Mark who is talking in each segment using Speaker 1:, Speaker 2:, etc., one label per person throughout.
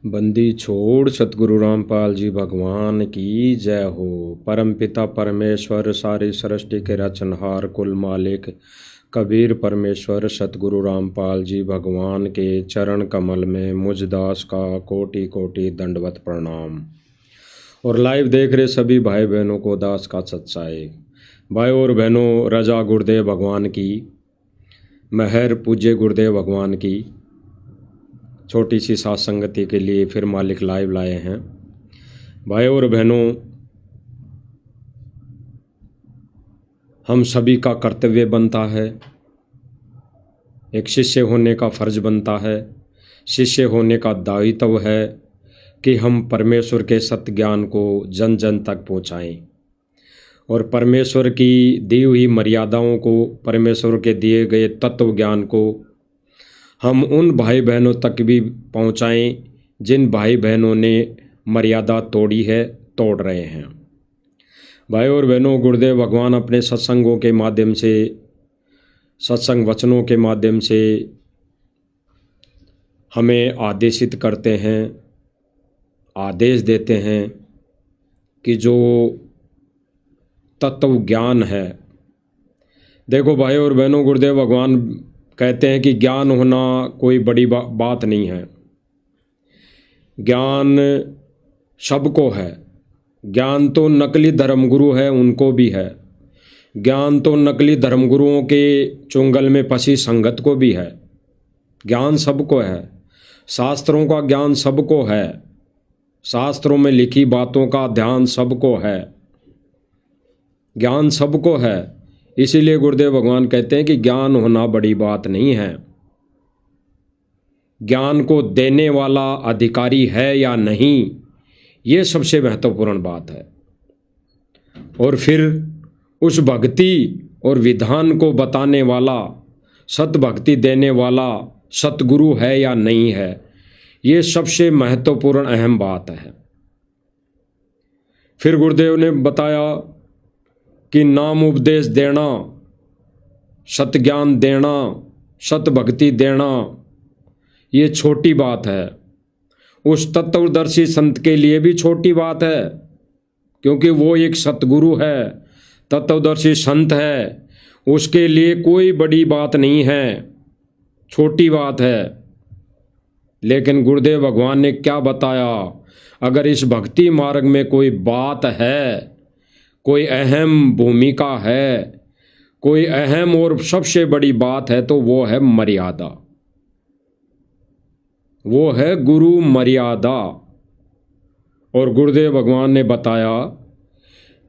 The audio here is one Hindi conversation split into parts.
Speaker 1: बंदी छोड़ सतगुरु रामपाल जी भगवान की जय हो। परमपिता परमेश्वर सारी सृष्टि के रचनहार कुल मालिक कबीर परमेश्वर सतगुरु रामपाल जी भगवान के चरण कमल में मुझ दास का कोटि कोटि दंडवत प्रणाम। और लाइव देख रहे सभी भाई बहनों को दास का सच्चाई। भाई और बहनों, रजा गुरुदेव भगवान की, मेहर पूज्य गुरुदेव भगवान की छोटी सी साथ संगति के लिए फिर मालिक लाइव लाए हैं। भाई और बहनों, हम सभी का कर्तव्य बनता है, एक शिष्य होने का फर्ज बनता है, शिष्य होने का दायित्व है कि हम परमेश्वर के सत्य ज्ञान को जन जन तक पहुँचाएं और परमेश्वर की दी हुई मर्यादाओं को, परमेश्वर के दिए गए तत्व ज्ञान को हम उन भाई बहनों तक भी पहुंचाएं जिन भाई बहनों ने मर्यादा तोड़ी है, तोड़ रहे हैं। भाई और बहनों, गुरुदेव भगवान अपने सत्संगों के माध्यम से, सत्संग वचनों के माध्यम से हमें आदेशित करते हैं, आदेश देते हैं कि जो तत्व ज्ञान है, देखो भाई और बहनों, गुरुदेव भगवान कहते हैं कि ज्ञान होना कोई बड़ी बात नहीं है। ज्ञान सबको है। ज्ञान तो नकली धर्मगुरु है, उनको भी है। ज्ञान तो नकली धर्मगुरुओं के चुंगल में फंसी संगत को भी है। ज्ञान सबको है। शास्त्रों का ज्ञान सबको है। शास्त्रों में लिखी बातों का ध्यान सबको है। ज्ञान सबको है। इसीलिए गुरुदेव भगवान कहते हैं कि ज्ञान होना बड़ी बात नहीं है। ज्ञान को देने वाला अधिकारी है या नहीं, ये सबसे महत्वपूर्ण बात है। और फिर उस भक्ति और विधान को बताने वाला, सत भक्ति देने वाला सतगुरु है या नहीं है, ये सबसे महत्वपूर्ण अहम बात है। फिर गुरुदेव ने बताया कि नाम उपदेश देना, सत ज्ञान देना, सत भक्ति देना, ये छोटी बात है। उस तत्वदर्शी संत के लिए भी छोटी बात है, क्योंकि वो एक सतगुरु है, तत्वदर्शी संत है। उसके लिए कोई बड़ी बात नहीं है, छोटी बात है। लेकिन गुरुदेव भगवान ने क्या बताया? अगर इस भक्ति मार्ग में कोई बात है, कोई अहम भूमिका है, कोई अहम और सबसे बड़ी बात है, तो वो है मर्यादा। वो है गुरु मर्यादा। और गुरुदेव भगवान ने बताया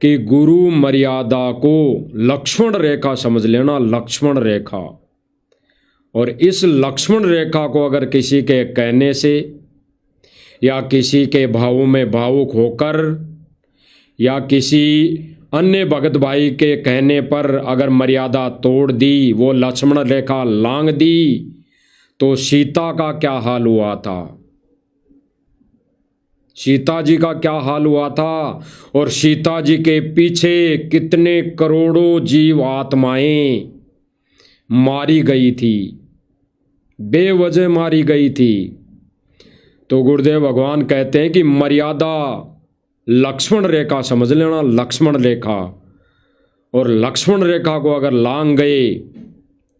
Speaker 1: कि गुरु मर्यादा को लक्ष्मण रेखा समझ लेना, लक्ष्मण रेखा। और इस लक्ष्मण रेखा को अगर किसी के कहने से या किसी के भावों में भावुक होकर या किसी अन्य भगत भाई के कहने पर अगर मर्यादा तोड़ दी, वो लक्ष्मण रेखा लांघ दी, तो सीता का क्या हाल हुआ था? सीता जी का क्या हाल हुआ था? और सीता जी के पीछे कितने करोड़ों जीव आत्माएं मारी गई थी, बेवजह मारी गई थी। तो गुरुदेव भगवान कहते हैं कि मर्यादा लक्ष्मण रेखा समझ लेना, लक्ष्मण रेखा। और लक्ष्मण रेखा को अगर लांघ गए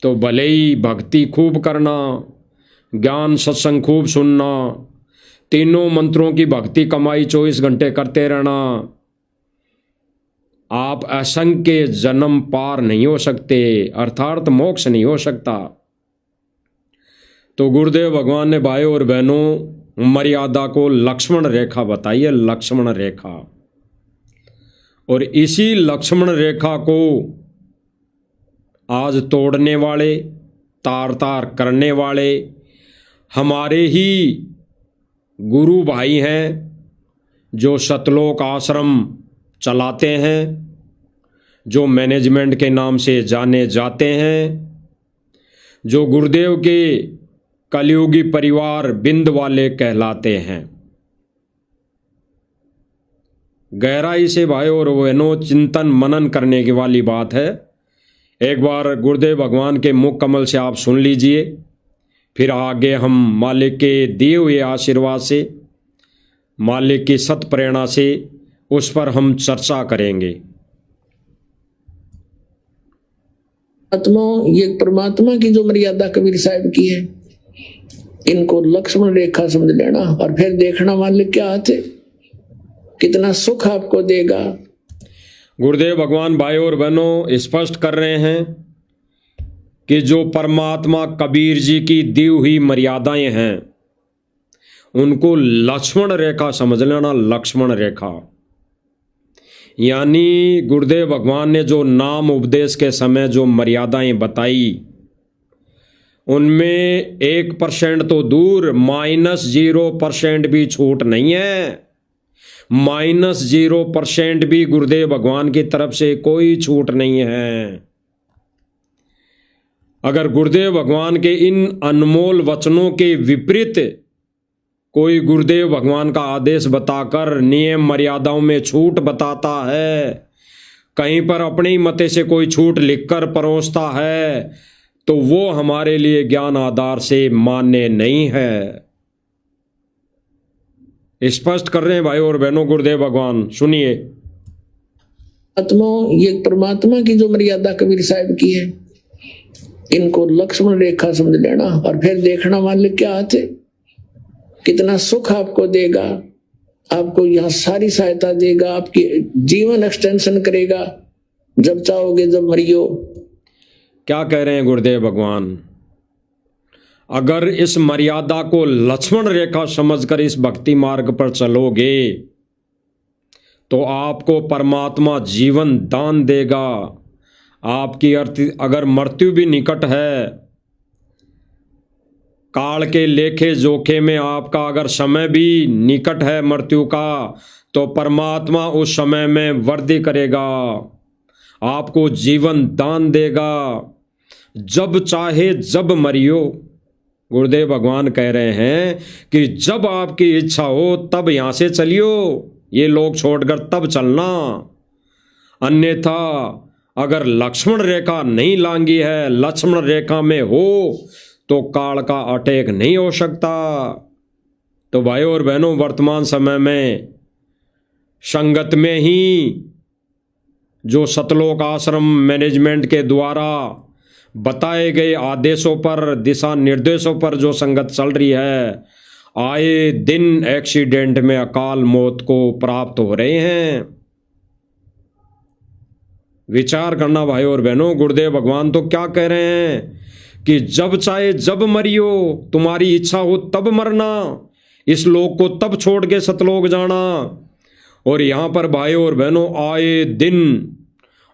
Speaker 1: तो भले ही भक्ति खूब करना, ज्ञान सत्संग खूब सुनना, तीनों मंत्रों की भक्ति कमाई 24 घंटे करते रहना, आप असंख्य जन्म पार नहीं हो सकते, अर्थात मोक्ष नहीं हो सकता। तो गुरुदेव भगवान ने भाई और बहनों मर्यादा को लक्ष्मण रेखा बताई है, लक्ष्मण रेखा। और इसी लक्ष्मण रेखा को आज तोड़ने वाले, तार तार करने वाले हमारे ही गुरु भाई हैं, जो सतलोक आश्रम चलाते हैं, जो मैनेजमेंट के नाम से जाने जाते हैं, जो गुरुदेव के कलयुगी परिवार बिंद वाले कहलाते हैं। गहराई से भाई और बहनों चिंतन मनन करने की वाली बात है। एक बार गुरुदेव भगवान के मुख कमल से आप सुन लीजिए, फिर आगे हम मालिक के दिए हुए आशीर्वाद से मालिक की सत प्रेरणा से उस पर हम चर्चा करेंगे।
Speaker 2: आत्माओं, ये परमात्मा की जो मर्यादा कबीर साहब की है, इनको लक्ष्मण रेखा समझ लेना और फिर देखना मालिक क्या हाथ है, कितना सुख आपको देगा।
Speaker 1: गुरुदेव भगवान भाई और बहनों स्पष्ट कर रहे हैं कि जो परमात्मा कबीर जी की दी हुई मर्यादाएं हैं उनको लक्ष्मण रेखा समझ लेना। लक्ष्मण रेखा यानी गुरुदेव भगवान ने जो नाम उपदेश के समय जो मर्यादाएं बताई उनमें 1% तो दूर -0% भी छूट नहीं है। -0% भी गुरुदेव भगवान की तरफ से कोई छूट नहीं है। अगर गुरुदेव भगवान के इन अनमोल वचनों के विपरीत कोई गुरुदेव भगवान का आदेश बताकर नियम मर्यादाओं में छूट बताता है, कहीं पर अपनी मते से कोई छूट लिखकर परोसता है, तो वो हमारे लिए ज्ञान आधार से मान्य नहीं है। स्पष्ट कर रहे हैं भाई और बहनों गुरुदेव भगवान, सुनिए।
Speaker 2: आत्माओं, ये परमात्मा की जो मर्यादा कबीर साहब की है, इनको लक्ष्मण रेखा समझ लेना और फिर देखना मालिक क्या हाथ है, कितना सुख आपको देगा। आपको यहाँ सारी सहायता देगा, आपकी जीवन एक्सटेंशन करेगा, जब चाहोगे जब मरियो।
Speaker 1: क्या कह रहे हैं गुरुदेव भगवान? अगर इस मर्यादा को लक्ष्मण रेखा समझकर इस भक्ति मार्ग पर चलोगे तो आपको परमात्मा जीवन दान देगा। आपकी अगर मृत्यु भी निकट है, काल के लेखे जोखे में आपका अगर समय भी निकट है मृत्यु का, तो परमात्मा उस समय में वृद्धि करेगा, आपको जीवन दान देगा। जब चाहे जब मरियो। गुरुदेव भगवान कह रहे हैं कि जब आपकी इच्छा हो तब यहां से चलियो, ये लोग छोड़कर तब चलना। अन्यथा अगर लक्ष्मण रेखा नहीं लांगी है, लक्ष्मण रेखा में हो तो काल का अटैक नहीं हो सकता। तो भाइयों और बहनों, वर्तमान समय में संगत में ही जो सतलोक आश्रम मैनेजमेंट के द्वारा बताए गए आदेशों पर, दिशा निर्देशों पर जो संगत चल रही है, आए दिन एक्सीडेंट में अकाल मौत को प्राप्त हो रहे हैं। विचार करना भाई और बहनों, गुरुदेव भगवान तो क्या कह रहे हैं कि जब चाहे जब मरियो, तुम्हारी इच्छा हो तब मरना, इस लोक को तब छोड़ के सतलोक जाना। और यहां पर भाई और बहनों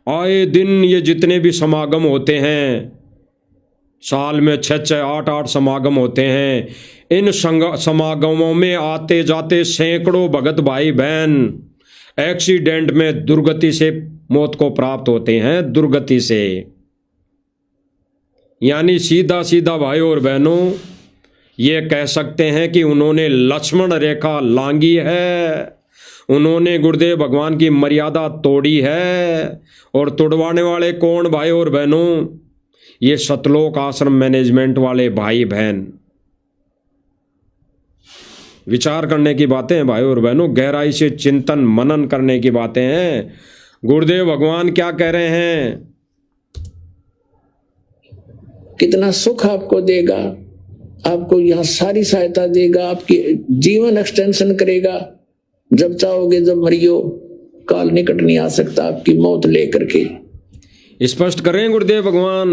Speaker 1: आए दिन ये जितने भी समागम होते हैं, साल में 6-6, 8-8 समागम होते हैं, इन समागमों में आते जाते सैकड़ों भगत भाई बहन एक्सीडेंट में दुर्गति से मौत को प्राप्त होते हैं, दुर्गति से। यानी सीधा सीधा भाई और बहनों ये कह सकते हैं कि उन्होंने लक्ष्मण रेखा लांगी है, उन्होंने गुरुदेव भगवान की मर्यादा तोड़ी है। और तोड़वाने वाले कौन भाई और बहनों? ये सतलोक आश्रम मैनेजमेंट वाले भाई बहन। विचार करने की बातें हैं भाई और बहनों, गहराई से चिंतन मनन करने की बातें हैं। गुरुदेव भगवान क्या कह रहे हैं?
Speaker 2: कितना सुख आपको देगा, आपको यहाँ सारी सहायता देगा, आपकी जीवन एक्सटेंशन करेगा, जब चाहोगे जब मरियो। काल निकट नहीं आ सकता आपकी मौत लेकर के।
Speaker 1: स्पष्ट करें गुरुदेव भगवान,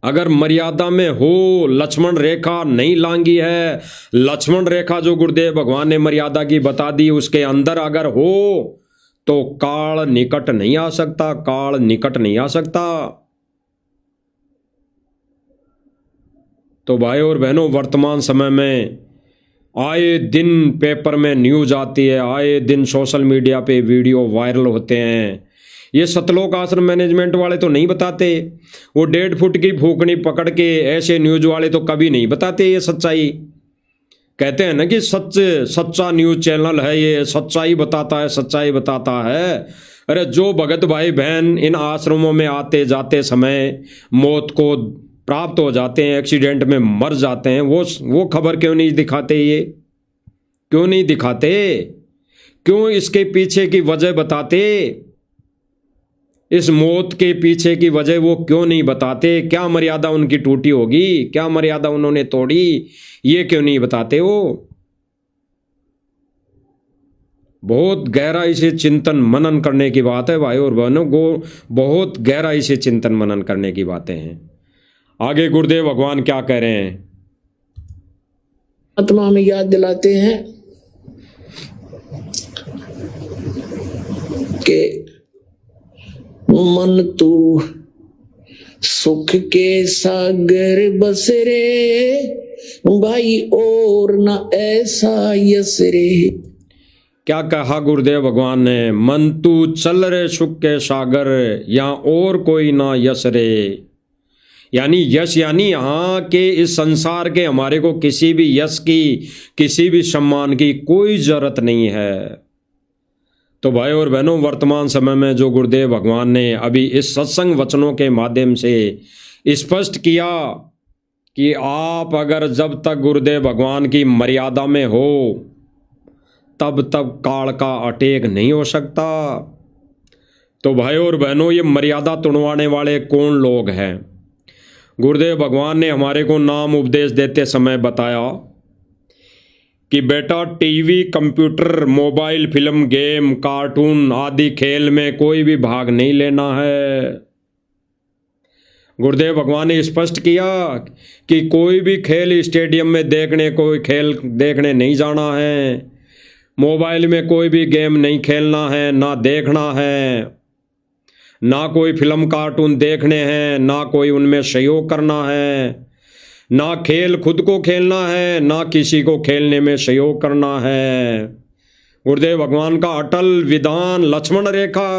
Speaker 1: अगर मर्यादा में हो, लक्ष्मण रेखा नहीं लांगी है, लक्ष्मण रेखा जो गुरुदेव भगवान ने मर्यादा की बता दी उसके अंदर अगर हो तो काल निकट नहीं आ सकता, काल निकट नहीं आ सकता। तो भाई और बहनों, वर्तमान समय में आए दिन पेपर में न्यूज आती है, आए दिन सोशल मीडिया पे वीडियो वायरल होते हैं। ये सतलोक आश्रम मैनेजमेंट वाले तो नहीं बताते, वो 1.5 फुट की फूकनी पकड़ के ऐसे न्यूज वाले तो कभी नहीं बताते ये सच्चाई। कहते हैं ना कि सच्चा न्यूज चैनल है ये, सच्चाई बताता है, सच्चाई बताता है। अरे जो भगत भाई बहन इन आश्रमों में आते जाते समय मौत को प्राप्त हो जाते हैं, एक्सीडेंट में मर जाते हैं, वो खबर क्यों नहीं दिखाते? ये क्यों नहीं दिखाते? क्यों इसके पीछे की वजह बताते? इस मौत के पीछे की वजह वो क्यों नहीं बताते? क्या मर्यादा उनकी टूटी होगी? क्या मर्यादा उन्होंने तोड़ी? ये क्यों नहीं बताते? वो बहुत गहराई से चिंतन मनन करने की बात है भाई और बहनों को, बहुत गहराई से चिंतन मनन करने की बातें हैं। आगे गुरुदेव भगवान क्या कह रहे हैं?
Speaker 2: आत्मा में याद दिलाते हैं कि मन तू सुख के सागर बस रे भाई, और न ऐसा यस रे।
Speaker 1: क्या कहा गुरुदेव भगवान ने? मन तू चल रे सुख के सागर, या और कोई ना यस रे। यानी यश, यानी यहाँ के इस संसार के हमारे को किसी भी यश की, किसी भी सम्मान की कोई जरूरत नहीं है। तो भाई और बहनों, वर्तमान समय में जो गुरुदेव भगवान ने अभी इस सत्संग वचनों के माध्यम से स्पष्ट किया कि आप अगर जब तक गुरुदेव भगवान की मर्यादा में हो तब तक काल का अटेक नहीं हो सकता। तो भाई और बहनों, ये मर्यादा तोड़वाने वाले कौन लोग हैं? गुरुदेव भगवान ने हमारे को नाम उपदेश देते समय बताया कि बेटा TV, computer, mobile, film, game, cartoon आदि खेल में कोई भी भाग नहीं लेना है। गुरुदेव भगवान ने स्पष्ट किया कि कोई भी खेल स्टेडियम में देखने, कोई खेल देखने नहीं जाना है। मोबाइल में कोई भी गेम नहीं खेलना है, ना देखना है, ना कोई फिल्म कार्टून देखने हैं, ना कोई उनमें सहयोग करना है, ना खेल खुद को खेलना है, ना किसी को खेलने में सहयोग करना है। गुरुदेव भगवान का अटल विधान लक्ष्मण रेखा।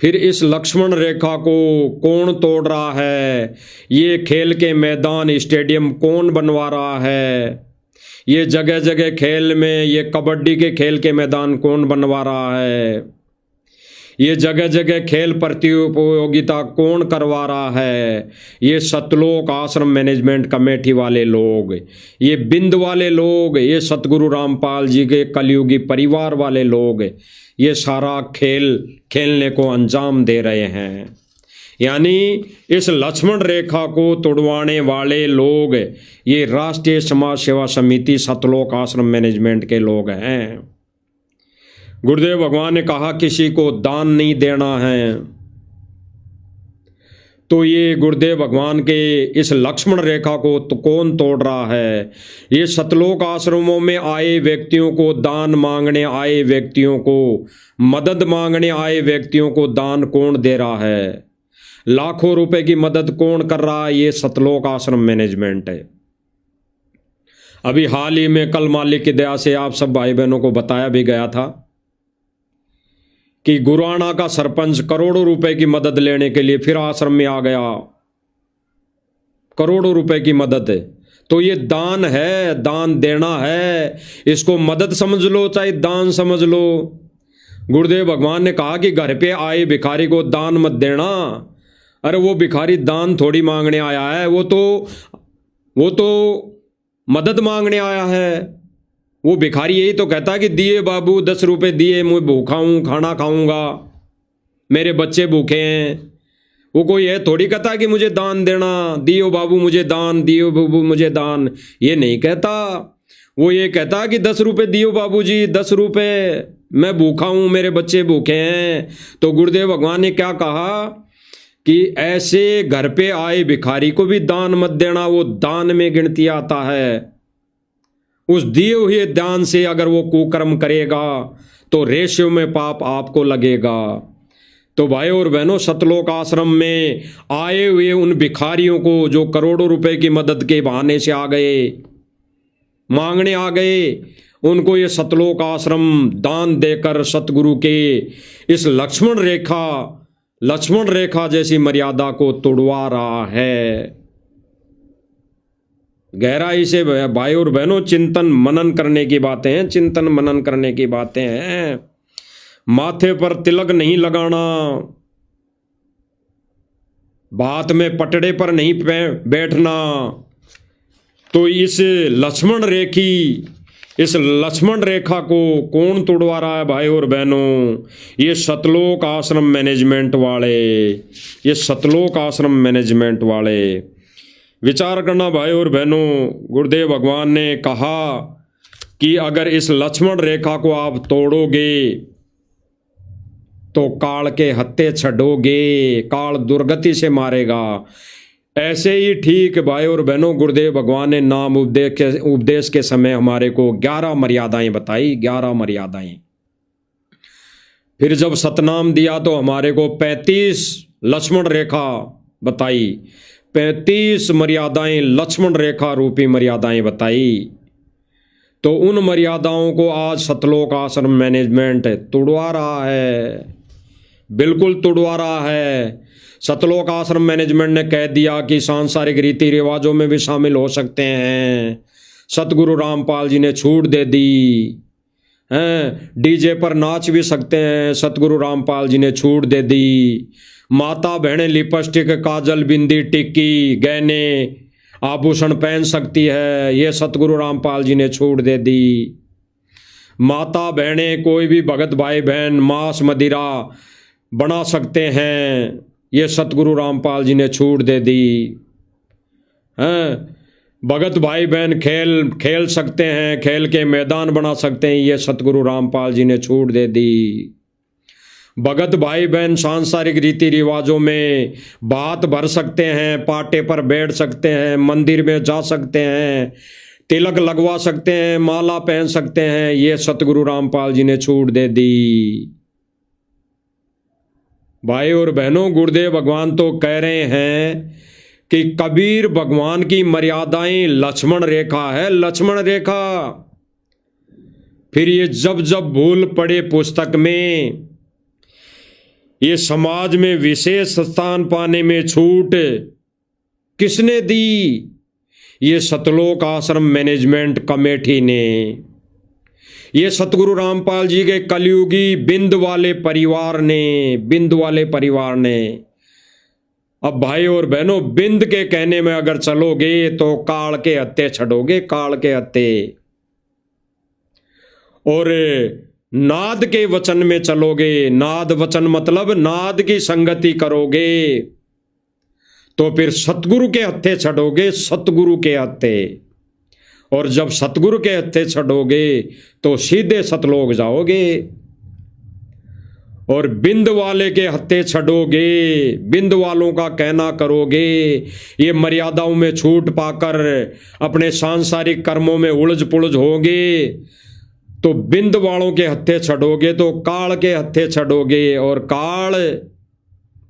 Speaker 1: फिर इस लक्ष्मण रेखा को कौन तोड़ रहा है? ये खेल के मैदान, स्टेडियम कौन बनवा रहा है? ये जगह जगह खेल में, ये कबड्डी के खेल के मैदान कौन बनवा रहा है? ये जगह जगह खेल प्रतियोगिता कौन करवा रहा है? ये सतलोक आश्रम मैनेजमेंट कमेटी वाले लोग, ये बिंद वाले लोग, ये सतगुरु रामपाल जी के कलयुगी परिवार वाले लोग, ये सारा खेल खेलने को अंजाम दे रहे हैं। यानी इस लक्ष्मण रेखा को तोड़वाने वाले लोग ये राष्ट्रीय समाज सेवा समिति सतलोक आश्रम मैनेजमेंट के लोग हैं। गुरुदेव भगवान ने कहा किसी को दान नहीं देना है। तो ये गुरुदेव भगवान के इस लक्ष्मण रेखा को तो कौन तोड़ रहा है? ये सतलोक आश्रमों में आए व्यक्तियों को, दान मांगने आए व्यक्तियों को, मदद मांगने आए व्यक्तियों को दान कौन दे रहा है? लाखों रुपए की मदद कौन कर रहा है? ये सतलोक आश्रम मैनेजमेंट है। अभी हाल ही में कल मालिक की दया से आप सब भाई बहनों को बताया भी गया था कि गुरुआना का सरपंच करोड़ों रुपए की मदद लेने के लिए फिर आश्रम में आ गया। करोड़ों रुपए की मदद है। तो ये दान है, दान देना है। इसको मदद समझ लो चाहे दान समझ लो। गुरुदेव भगवान ने कहा कि घर पे आए भिखारी को दान मत देना। अरे वो भिखारी दान थोड़ी मांगने आया है, वो तो मदद मांगने आया है। वो भिखारी यही तो कहता है कि दिए बाबू 10 रुपए दिए, मैं भूखा हूँ, खाना खाऊंगा, मेरे बच्चे भूखे हैं। वो कोई है थोड़ी कहता है कि मुझे दान देना, दियो बाबू मुझे दान, दियो बाबू मुझे दान, ये नहीं कहता। वो ये कहता है कि 10 रुपए दियो बाबू जी, 10 रुपए, मैं भूखा हूँ, मेरे बच्चे भूखे हैं। तो गुरुदेव भगवान ने क्या कहा कि ऐसे घर पे आए भिखारी को भी दान मत देना, वो दान में गिनती आता है। उस दिए हुए दान से अगर वो कुकर्म करेगा तो रेशियो में पाप आपको लगेगा। तो भाई और बहनों, सतलोक आश्रम में आए हुए उन भिखारियों को जो करोड़ों रुपए की मदद के बहाने से आ गए, मांगने आ गए, उनको ये सतलोक आश्रम दान देकर सतगुरु के इस लक्ष्मण रेखा जैसी मर्यादा को तोड़वा रहा है। गहराई से भाई और बहनों चिंतन मनन करने की बातें हैं, चिंतन मनन करने की बातें हैं। माथे पर तिलक नहीं लगाना, बात में पटड़े पर नहीं बैठना। तो इस लक्ष्मण रेखी इस लक्ष्मण रेखा को कौन तोड़वा रहा है भाई और बहनों? ये सतलोक आश्रम मैनेजमेंट वाले, ये सतलोक आश्रम मैनेजमेंट वाले। विचार करना भाई और बहनों, गुरुदेव भगवान ने कहा कि अगर इस लक्ष्मण रेखा को आप तोड़ोगे तो काल के हत्थे छड़ोगे, काल दुर्गति से मारेगा। ऐसे ही ठीक भाई और बहनों, गुरुदेव भगवान ने नाम उपदेश के समय हमारे को 11 मर्यादाएं बताई, 11 मर्यादाएं। फिर जब सतनाम दिया तो हमारे को 35 लक्ष्मण रेखा बताई, 35 मर्यादाएं लक्ष्मण रेखा रूपी मर्यादाएं बताई। तो उन मर्यादाओं को आज सतलोक आश्रम मैनेजमेंट तुड़वा रहा है, बिल्कुल तुड़वा रहा है। सतलोक आश्रम मैनेजमेंट ने कह दिया कि सांसारिक रीति रिवाजों में भी शामिल हो सकते हैं। सतगुरु रामपाल जी ने छूट दे दी हैं, डीजे पर नाच भी सकते हैं, सतगुरु रामपाल जी ने छूट दे दी। माता बहनें लिपस्टिक, काजल, बिंदी, टिक्की, गहने, आभूषण पहन सकती है, ये सतगुरु रामपाल जी ने छूट दे दी। माता बहनें, कोई भी भगत भाई बहन मांस मदिरा बना सकते हैं, ये सतगुरु रामपाल जी ने छूट दे दी हैं। भगत भाई बहन खेल सकते हैं, खेल के मैदान बना सकते हैं, ये सतगुरु रामपाल जी ने छूट दे दी। भगत भाई बहन सांसारिक रीति रिवाजों में बात भर सकते हैं, पाटे पर बैठ सकते हैं, मंदिर में जा सकते हैं, तिलक लगवा सकते हैं, माला पहन सकते हैं, ये सतगुरु रामपाल जी ने छूट दे दी। भाई और बहनों, गुरुदेव भगवान तो कह रहे हैं कि कबीर भगवान की मर्यादाएं लक्ष्मण रेखा है, लक्ष्मण रेखा। फिर ये जब जब भूल पड़े पुस्तक में, ये समाज में विशेष स्थान पाने में छूट किसने दी? ये सतलोक आश्रम मैनेजमेंट कमेटी ने, ये सतगुरु रामपाल जी के कलयुगी बिंद वाले परिवार ने, बिंद वाले परिवार ने। अब भाई और बहनों, बिंद के कहने में अगर चलोगे तो काल के हत्थे छड़ोगे, काल के हत्थे। और नाद के वचन में चलोगे, नाद वचन मतलब नाद की संगति करोगे, तो फिर सतगुरु के हत्थे छड़ोगे, सतगुरु के हत्थे। और जब सतगुरु के हत्थे छड़ोगे तो सीधे सतलोक जाओगे। और बिंद वाले के हत्थे छड़ोगे, बिंद वालों का कहना करोगे, ये मर्यादाओं में छूट पाकर अपने सांसारिक कर्मों में उलझ पुलझ होगे, तो बिंद वालों के हत्थे छड़ोगे तो काल के हत्थे छड़ोगे, और काल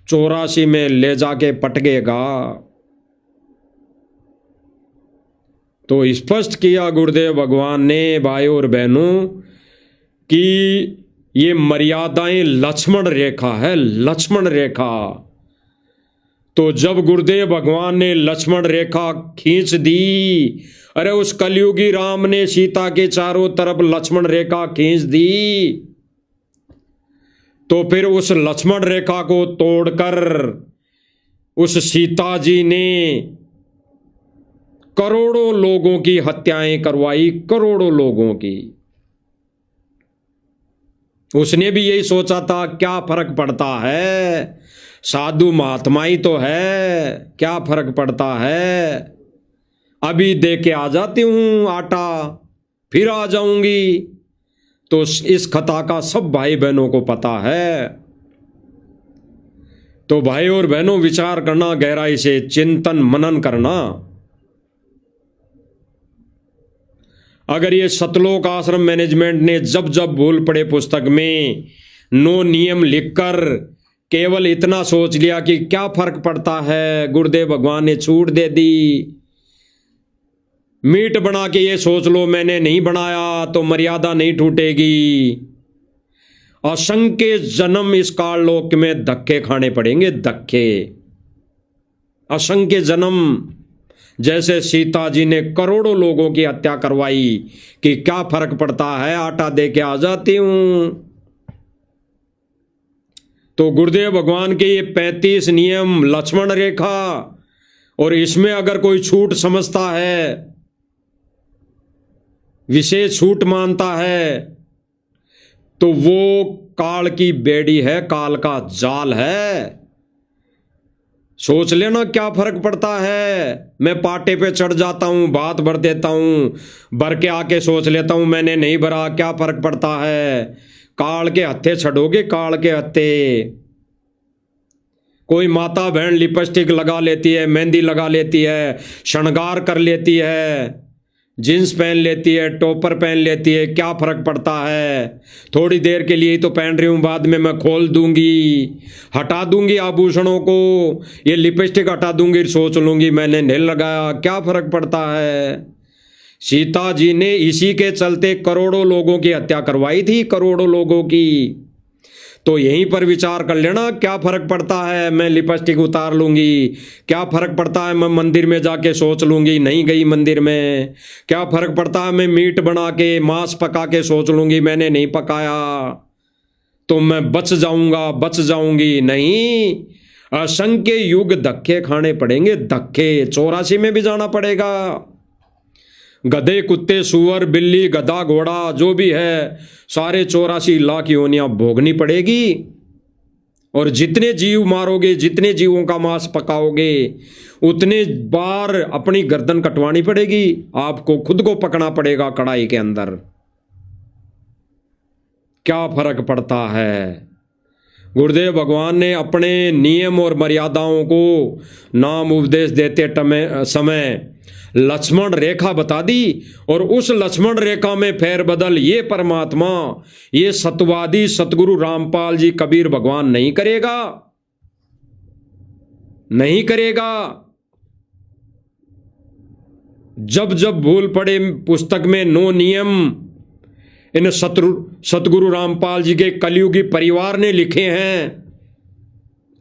Speaker 1: 84 में ले जाके पटकेगा। तो स्पष्ट किया गुरुदेव भगवान ने भाई और बहनों कि ये मर्यादाएं लक्ष्मण रेखा है, लक्ष्मण रेखा। तो जब गुरुदेव भगवान ने लक्ष्मण रेखा खींच दी, अरे उस कलयुगी राम ने सीता के चारों तरफ लक्ष्मण रेखा खींच दी, तो फिर उस लक्ष्मण रेखा को तोड़कर उस सीता जी ने करोड़ों लोगों की हत्याएं करवाई, करोड़ों लोगों की। उसने भी यही सोचा था, क्या फर्क पड़ता है, साधु महात्मा ही तो है, क्या फर्क पड़ता है, अभी दे के आ जाती हूं आटा, फिर आ जाऊंगी। तो इस कथा का सब भाई बहनों को पता है। तो भाई और बहनों, विचार करना, गहराई से चिंतन मनन करना। अगर ये सतलोक आश्रम मैनेजमेंट ने जब जब भूल पड़े पुस्तक में नो नियम लिखकर केवल इतना सोच लिया कि क्या फर्क पड़ता है, गुरुदेव भगवान ने छूट दे दी, मीट बना के ये सोच लो मैंने नहीं बनाया तो मर्यादा नहीं टूटेगी, असंख्य जन्म इस काल लोक में धक्के खाने पड़ेंगे, धक्के, असंख्य जन्म। जैसे सीता जी ने करोड़ों लोगों की हत्या करवाई कि क्या फर्क पड़ता है, आटा दे के आ जाती हूं। तो गुरुदेव भगवान के ये 35 नियम लक्ष्मण रेखा, और इसमें अगर कोई छूट समझता है विशेष छूट मानता है तो वो काल की बेड़ी है, काल का जाल है। सोच लेना क्या फर्क पड़ता है। मैं पाटे पे चढ़ जाता हूं, बात भर देता हूं, भर के आके सोच लेता हूं मैंने नहीं भरा, क्या फर्क पड़ता है। काल के हत्थे छड़ोगे, काल के हत्थे। कोई माता बहन लिपस्टिक लगा लेती है, मेहंदी लगा लेती है, श्रृंगार कर लेती है, जींस पहन लेती है, टॉपर पहन लेती है, क्या फर्क पड़ता है। थोड़ी देर के लिए ही तो पहन रही हूं, बाद में मैं खोल दूंगी, हटा दूंगी आभूषणों को, ये लिपस्टिक हटा दूंगी, सोच लूंगी मैंने नहीं लगाया, क्या फर्क पड़ता है। सीता जी ने इसी के चलते करोड़ों लोगों की हत्या करवाई थी, करोड़ों लोगों की। तो यहीं पर विचार कर लेना, क्या फर्क पड़ता है मैं लिपस्टिक उतार लूंगी, क्या फर्क पड़ता है मैं मंदिर में जाके सोच लूंगी नहीं गई मंदिर में, क्या फर्क पड़ता है मैं मीट बना के मांस पका के सोच लूंगी मैंने नहीं पकाया, तो मैं बच जाऊंगा, बच जाऊंगी नहीं। असंख्य युग धक्के खाने पड़ेंगे, धक्के। 84 में भी जाना पड़ेगा। गधे, कुत्ते, सुअर, बिल्ली, गधा, घोड़ा जो भी है, सारे 84 लाख योनियां भोगनी पड़ेगी। और जितने जीव मारोगे, जितने जीवों का मांस पकाओगे, उतने बार अपनी गर्दन कटवानी पड़ेगी, आपको खुद को पकना पड़ेगा कढ़ाई के अंदर। क्या फर्क पड़ता है। गुरुदेव भगवान ने अपने नियम और मर्यादाओं को नाम उपदेश देते समय लक्ष्मण रेखा बता दी, और उस लक्ष्मण रेखा में फेरबदल ये परमात्मा, ये सतवादी सतगुरु रामपाल जी कबीर भगवान नहीं करेगा, नहीं करेगा। जब जब भूल पड़े पुस्तक में 9 नियम इन सतगुरु रामपाल जी के कलयुगी परिवार ने लिखे हैं,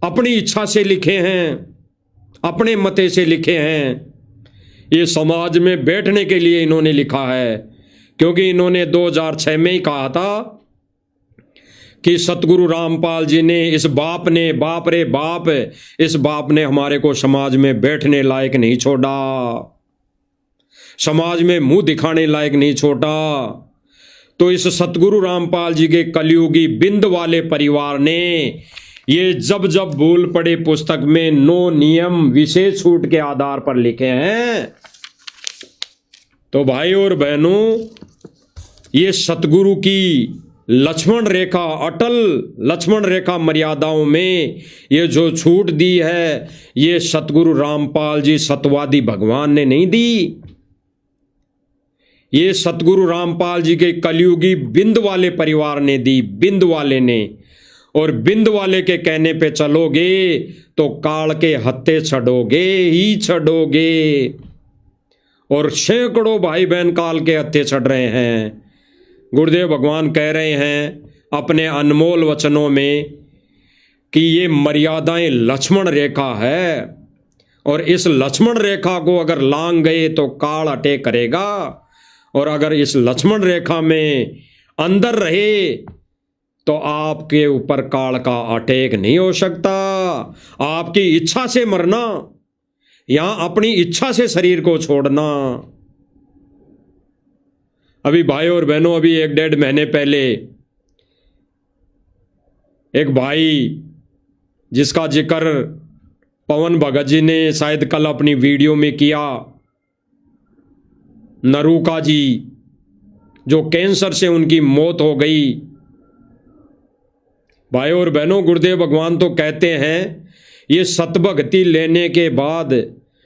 Speaker 1: अपनी इच्छा से लिखे हैं, अपने मते से लिखे हैं। ये समाज में बैठने के लिए इन्होंने लिखा है, क्योंकि इन्होंने 2006 में ही कहा था कि सतगुरु रामपाल जी ने, इस बाप ने, बाप रे बाप, इस बाप ने हमारे को समाज में बैठने लायक नहीं छोड़ा, समाज में मुंह दिखाने लायक नहीं छोड़ा। तो इस सतगुरु रामपाल जी के कलयुगी बिंद वाले परिवार ने ये जब जब भूल पड़े पुस्तक में 9 नियम विशेष छूट के आधार पर लिखे हैं। तो भाई और बहनों, ये सतगुरु की लक्ष्मण रेखा, अटल लक्ष्मण रेखा मर्यादाओं में ये जो छूट दी है, ये सतगुरु रामपाल जी सतवादी भगवान ने नहीं दी, ये सतगुरु रामपाल जी के कलयुगी बिंद वाले परिवार ने दी, बिंद वाले ने। और बिंद वाले के कहने पे चलोगे तो काल के हत्थे छड़ोगे ही छड़ोगे। और सैकड़ों भाई बहन काल के हत्थे छड़ रहे हैं। गुरुदेव भगवान कह रहे हैं अपने अनमोल वचनों में कि ये मर्यादाएं लक्ष्मण रेखा है, और इस लक्ष्मण रेखा को अगर लांग गए तो काल अटैक करेगा, और अगर इस लक्ष्मण रेखा में अंदर रहे तो आपके ऊपर काल का अटैक नहीं हो सकता। आपकी इच्छा से मरना या अपनी इच्छा से शरीर को छोड़ना। अभी भाई और बहनों, अभी 1-1.5 महीने पहले एक भाई जिसका जिक्र पवन भगत जी ने शायद कल अपनी वीडियो में किया, नरूका जी, जो कैंसर से उनकी मौत हो गई। भाई और बहनों, गुरुदेव भगवान तो कहते हैं ये सतभक्ति लेने के बाद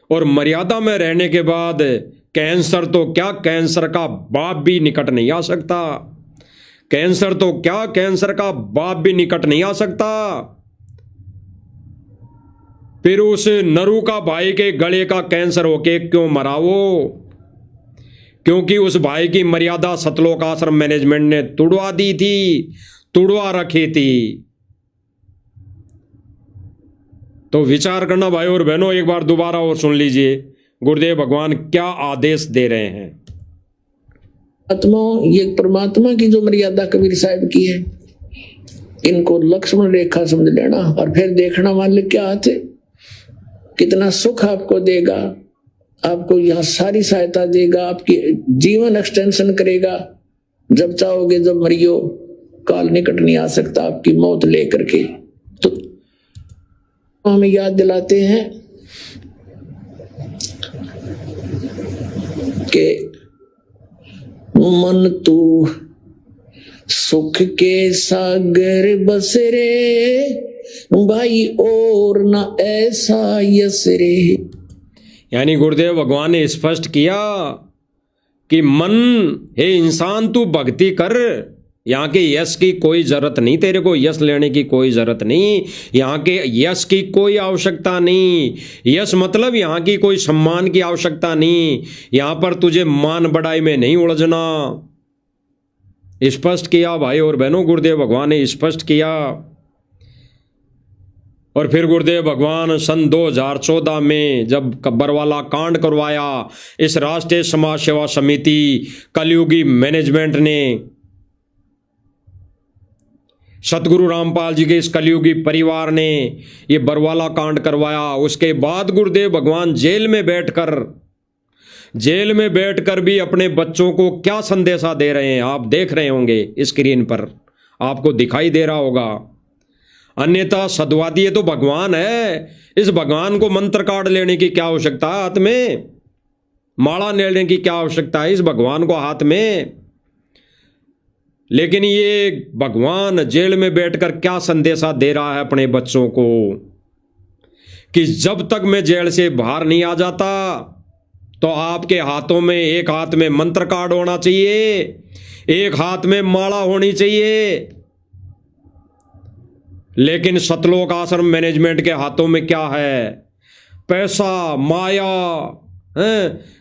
Speaker 1: और मर्यादा में रहने के बाद कैंसर तो क्या, कैंसर का बाप भी निकट नहीं आ सकता। कैंसर तो क्या, कैंसर का बाप भी निकट नहीं आ सकता। फिर उस नरूका भाई के गले का कैंसर होके क्यों मरा वो? क्योंकि उस भाई की मर्यादा सतलोक आश्रम मैनेजमेंट ने तुड़वा दी थी, तुड़वा रखी थी। तो विचार करना भाई और बहनों, एक बार दोबारा और सुन लीजिए गुरुदेव भगवान क्या आदेश दे रहे हैं।
Speaker 2: आत्मा, ये परमात्मा की जो मर्यादा कबीर साहब की है, इनको लक्ष्मण रेखा समझ लेना, और फिर देखना मालिक क्या हाथ है, कितना सुख आपको देगा, आपको यहाँ सारी सहायता देगा, आपकी जीवन एक्सटेंशन करेगा। जब चाहोगे जब मरियो, काल निकट नहीं आ सकता आपकी मौत लेकर के। तो हमें याद दिलाते हैं कि मन तू सुख के सागर बस रे भाई, और ना ऐसा यस रे।
Speaker 1: यानी गुरुदेव भगवान ने स्पष्ट किया कि मन, हे इंसान तू भक्ति कर, यहाँ के यश की कोई जरूरत नहीं, तेरे को यश लेने की कोई जरूरत नहीं, यहाँ के यश की कोई आवश्यकता नहीं। यश मतलब यहाँ की कोई सम्मान की आवश्यकता नहीं, यहाँ पर तुझे मान बढ़ाई में नहीं उलझना। स्पष्ट किया भाई और बहनों, गुरुदेव भगवान ने स्पष्ट किया। और फिर गुरुदेव भगवान सन 2014 में जब बरवाला कांड करवाया, इस राष्ट्रीय समाज सेवा समिति कलयुगी मैनेजमेंट ने सतगुरु रामपाल जी के इस कलयुगी परिवार ने ये बरवाला कांड करवाया। उसके बाद गुरुदेव भगवान जेल में बैठकर भी अपने बच्चों को क्या संदेशा दे रहे हैं, आप देख रहे होंगे स्क्रीन पर, आपको दिखाई दे रहा होगा। अन्यथा सद्वादी ये तो भगवान है, इस भगवान को मंत्र कार्ड लेने की क्या आवश्यकता है, हाथ में माला लेने की क्या आवश्यकता है इस भगवान को हाथ में। लेकिन ये भगवान जेल में बैठकर क्या संदेशा दे रहा है अपने बच्चों को कि जब तक मैं जेल से बाहर नहीं आ जाता तो आपके हाथों में, एक हाथ में मंत्र कार्ड होना चाहिए, एक हाथ में माला होनी चाहिए। लेकिन सतलोक आश्रम मैनेजमेंट के हाथों में क्या है? पैसा, माया,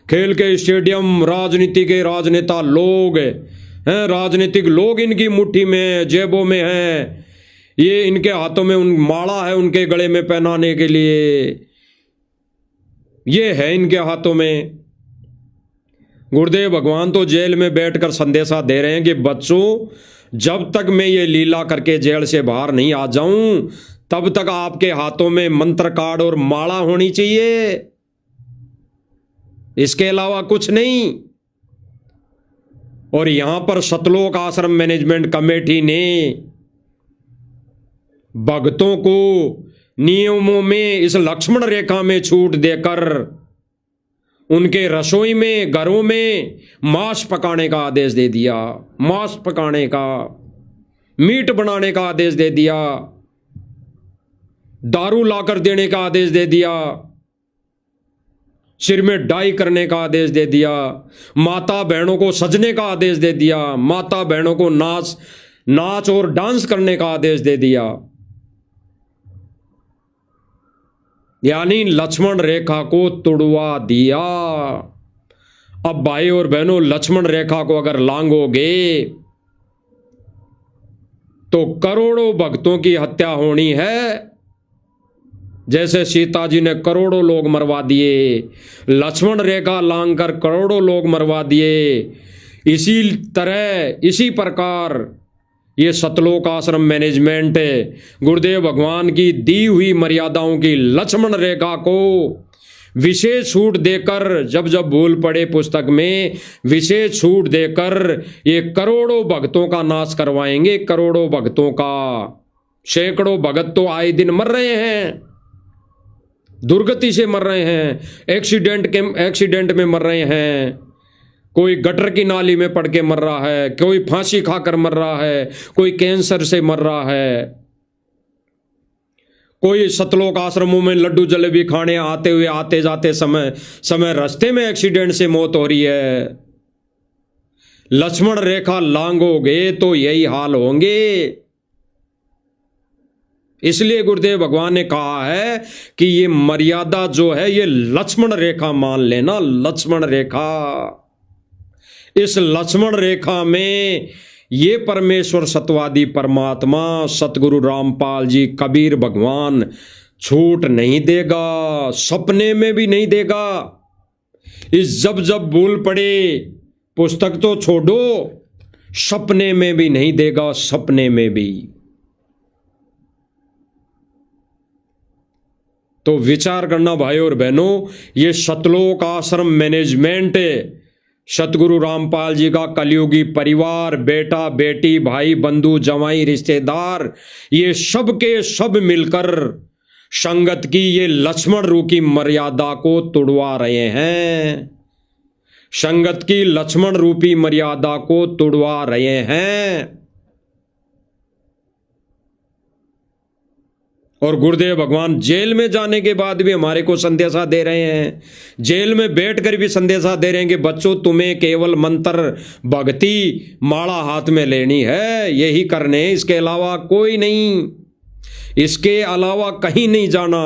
Speaker 1: खेल के स्टेडियम, राजनीति के राजनेता लोग हैं, राजनीतिक लोग इनकी मुट्ठी में, जेबों में हैं। ये इनके हाथों में उन माला है उनके गले में पहनाने के लिए, ये है इनके हाथों में। गुरुदेव भगवान तो जेल में बैठकर संदेशा दे रहे हैं कि बच्चों, जब तक मैं ये लीला करके जेल से बाहर नहीं आ जाऊं तब तक आपके हाथों में मंत्र कार्ड और माला होनी चाहिए, इसके अलावा कुछ नहीं। और यहां पर सतलोक आश्रम मैनेजमेंट कमेटी ने भक्तों को नियमों में इस लक्ष्मण रेखा में छूट देकर उनके रसोई में, घरों में मांस पकाने का आदेश दे दिया, मांस पकाने का, मीट बनाने का आदेश दे दिया, दारू लाकर देने का आदेश दे दिया, सिर में डाई करने का आदेश दे दिया, माता बहनों को सजने का आदेश दे दिया, माता बहनों को नाच और डांस करने का आदेश दे दिया। यानी लक्ष्मण रेखा को तोड़वा दिया। अब भाई और बहनों, लक्ष्मण रेखा को अगर लांघोगे तो करोड़ों भक्तों की हत्या होनी है। जैसे सीता जी ने करोड़ों लोग मरवा दिए, लक्ष्मण रेखा लांघकर करोड़ों लोग मरवा दिए, इसी तरह, इसी प्रकार ये सतलोक आश्रम मैनेजमेंट गुरुदेव भगवान की दी हुई मर्यादाओं की लक्ष्मण रेखा को विशेष छूट देकर, जब जब भूल पड़े पुस्तक में विशेष छूट देकर ये करोड़ों भक्तों का नाश करवाएंगे। करोड़ों भक्तों का, सैकड़ों भगत तो आए दिन मर रहे हैं, दुर्गति से मर रहे हैं, एक्सीडेंट में मर रहे हैं, कोई गटर की नाली में पड़ के मर रहा है, कोई फांसी खाकर मर रहा है, कोई कैंसर से मर रहा है, कोई सतलोक आश्रमों में लड्डू जलेबी खाने आते हुए आते जाते समय रास्ते में एक्सीडेंट से मौत हो रही है। लक्ष्मण रेखा लांघोगे तो यही हाल होंगे। इसलिए गुरुदेव भगवान ने कहा है कि ये मर्यादा जो है ये लक्ष्मण रेखा मान लेना, लक्ष्मण रेखा। इस लक्ष्मण रेखा में ये परमेश्वर सतवादी परमात्मा सतगुरु रामपाल जी, कबीर भगवान छूट नहीं देगा, सपने में भी नहीं देगा। इस जब जब भूल पड़े पुस्तक तो छोड़ो, सपने में भी नहीं देगा, सपने में भी। तो विचार करना भाई और बहनों, ये सतलोक आश्रम मैनेजमेंट सतगुरु रामपाल जी का कलयुगी परिवार, बेटा बेटी भाई बंधु जवाई रिश्तेदार, ये सब के सब मिलकर संगत की ये लक्ष्मण रूपी मर्यादा को तोड़वा रहे हैं। संगत की लक्ष्मण रूपी मर्यादा को तोड़वा रहे हैं। और गुरुदेव भगवान जेल में जाने के बाद भी हमारे को संदेशा दे रहे हैं, जेल में बैठकर भी संदेशा दे रहे हैं कि बच्चों तुम्हें केवल मंत्र भक्ति माला हाथ में लेनी है, यही करने, इसके अलावा कोई नहीं, इसके अलावा कहीं नहीं जाना।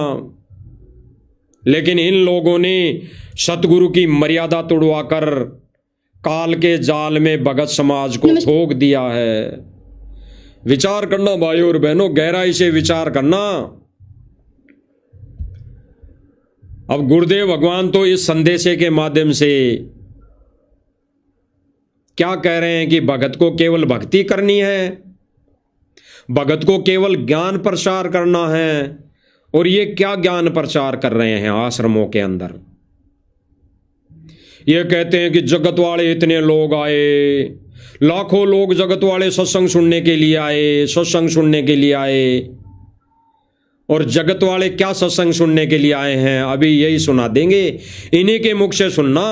Speaker 1: लेकिन इन लोगों ने सतगुरु की मर्यादा तोड़वाकर काल के जाल में भगत समाज को ठोक दिया है। विचार करना भाइयों और बहनों, गहराई से विचार करना। अब गुरुदेव भगवान तो इस संदेशे के माध्यम से क्या कह रहे हैं कि भगत को केवल भक्ति करनी है, भगत को केवल ज्ञान प्रचार करना है। और ये क्या ज्ञान प्रचार कर रहे हैं आश्रमों के अंदर? ये कहते हैं कि जगत वाले इतने लोग आए, लाखों लोग जगत वाले सत्संग सुनने के लिए आए, सत्संग सुनने के लिए आए। और जगत वाले क्या सत्संग सुनने के लिए आए हैं, अभी यही सुना देंगे। इन्हीं के मुख से सुनना।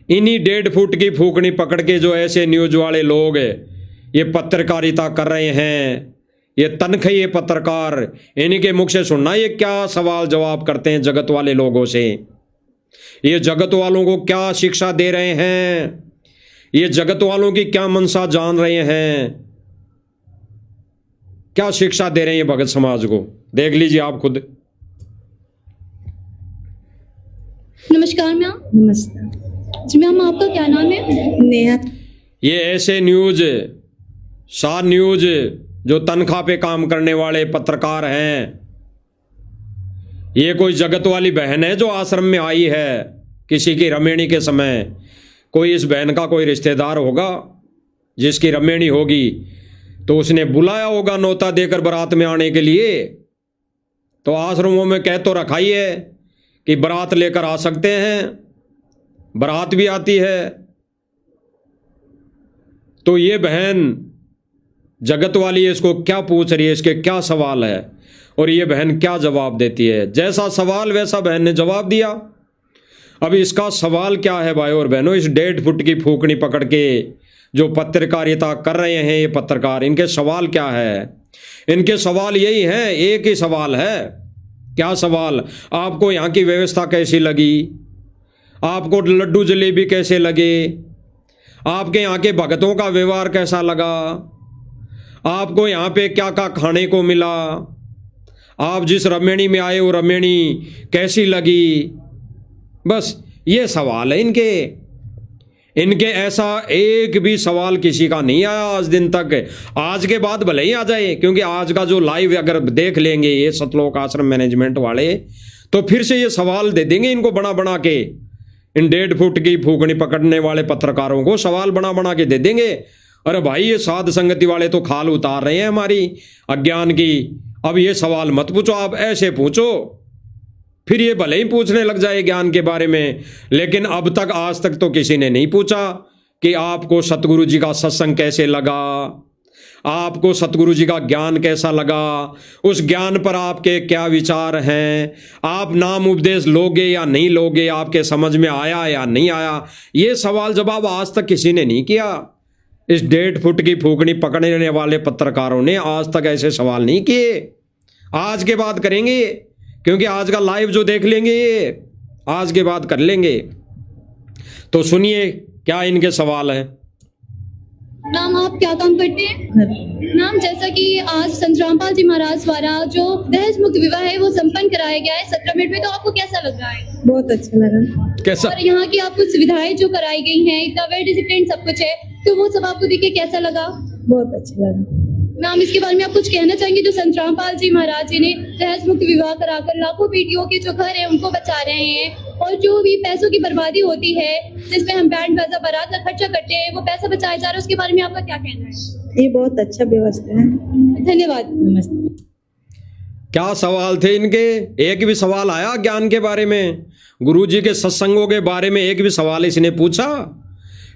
Speaker 1: इन्हीं 1.5 फुट की फूकनी पकड़ के जो ऐसे न्यूज वाले लोग ये पत्रकारिता कर रहे हैं, ये तनख्वाही पत्रकार, इन्हीं के मुख से सुनना ये क्या सवाल जवाब करते हैं जगत वाले लोगों से। ये जगत वालों को क्या शिक्षा दे रहे हैं, ये जगत वालों की क्या मनसा जान रहे हैं, क्या शिक्षा दे रहे हैं भगत समाज को, देख लीजिए आप खुद।
Speaker 3: नमस्कार मैम।
Speaker 4: नमस्कार
Speaker 3: जी मैम, आपका क्या नाम है?
Speaker 4: नेहा।
Speaker 1: ये ऐसे न्यूज, सार न्यूज जो तनख्वाह पे काम करने वाले पत्रकार हैं, ये कोई जगत वाली बहन है जो आश्रम में आई है किसी की रमेणी के समय। कोई इस बहन का कोई रिश्तेदार होगा जिसकी रमेणी होगी, तो उसने बुलाया होगा नौता देकर बारात में आने के लिए। तो आश्रमों में कह तो रखा ही है कि बारात लेकर आ सकते हैं, बारात भी आती है। तो ये बहन जगत वाली इसको क्या पूछ रही है, इसके क्या सवाल है, और ये बहन क्या जवाब देती है। जैसा सवाल वैसा बहन ने जवाब दिया। अब इसका सवाल क्या है भाई और बहनों, इस 1.5 फुट की फूकनी पकड़ के जो पत्रकारिता कर रहे हैं ये पत्रकार, इनके सवाल क्या है? इनके सवाल यही हैं, एक ही सवाल है। क्या सवाल? आपको यहाँ की व्यवस्था कैसी लगी, आपको लड्डू जलेबी कैसे लगे, आपके यहाँ के भगतों का व्यवहार कैसा लगा, आपको यहाँ पे क्या क्या खाने को मिला, आप जिस रमेणी में आए वो रमेणी कैसी लगी। बस ये सवाल है इनके ऐसा एक भी सवाल किसी का नहीं आया आज दिन तक। आज के बाद भले ही आ जाए, क्योंकि आज का जो लाइव अगर देख लेंगे ये सतलोक आश्रम मैनेजमेंट वाले, तो फिर से ये सवाल दे देंगे इनको बना बना के। इन 1.5 फुट की फूकनी पकड़ने वाले पत्रकारों को सवाल बना बना के दे देंगे। अरे भाई ये साध संगति वाले तो खाल उतार रहे हैं हमारी अज्ञान की, अब ये सवाल मत पूछो, आप ऐसे पूछो। फिर ये भले ही पूछने लग जाए ज्ञान के बारे में, लेकिन अब तक आज तक तो किसी ने नहीं पूछा कि आपको सतगुरु जी का सत्संग कैसे लगा, आपको सतगुरु जी का ज्ञान कैसा लगा, उस ज्ञान पर आपके क्या विचार हैं, आप नाम उपदेश लोगे या नहीं लोगे, आपके समझ में आया या नहीं आया। ये सवाल जवाब आज तक किसी ने नहीं किया। इस 1.5 फुट की फूकनी पकड़ने वाले पत्रकारों ने आज तक ऐसे सवाल नहीं किए। आज के बाद करेंगे, क्योंकि आज का लाइव जो देख लेंगे ये आज के बाद कर लेंगे। तो सुनिए क्या इनके सवाल हैं।
Speaker 3: मैम आप क्या काम करते हैं? मैम जैसा कि आज संत रामपाल जी महाराज द्वारा जो दहेज मुक्त विवाह है वो संपन्न कराया गया है 17 मिनट में, तो आपको कैसा लग रहा है?
Speaker 4: बहुत अच्छा लगा।
Speaker 1: कैसा?
Speaker 3: और यहाँ की आपको सुविधाएं जो कराई गई हैं, इतना वेल डिसिप्लिन सब कुछ है, तो वो सब आपको देख के कैसा लगा?
Speaker 4: बहुत अच्छा लगा।
Speaker 3: मैम इसके बारे में आप कुछ कहना चाहेंगे? जो संत रामपाल जी महाराज जी ने दहेज मुक्त विवाह कराकर लाखों बेटियों के जो घर है उनको बचा रहे हैं, और जो भी पैसों की बर्बादी होती है जिसमें हम बैंड बाजा बारात का खर्चा करते हैं, वो पैसा बचाया जा रहा है, उसके बारे में आपका क्या कहना है?
Speaker 4: ये बहुत अच्छा व्यवस्था है।
Speaker 3: धन्यवाद।
Speaker 4: नमस्ते।
Speaker 1: क्या सवाल थे इनके? एक भी सवाल आया ज्ञान के बारे में? गुरुजी के सत्संगों के बारे में एक भी सवाल इसने पूछा?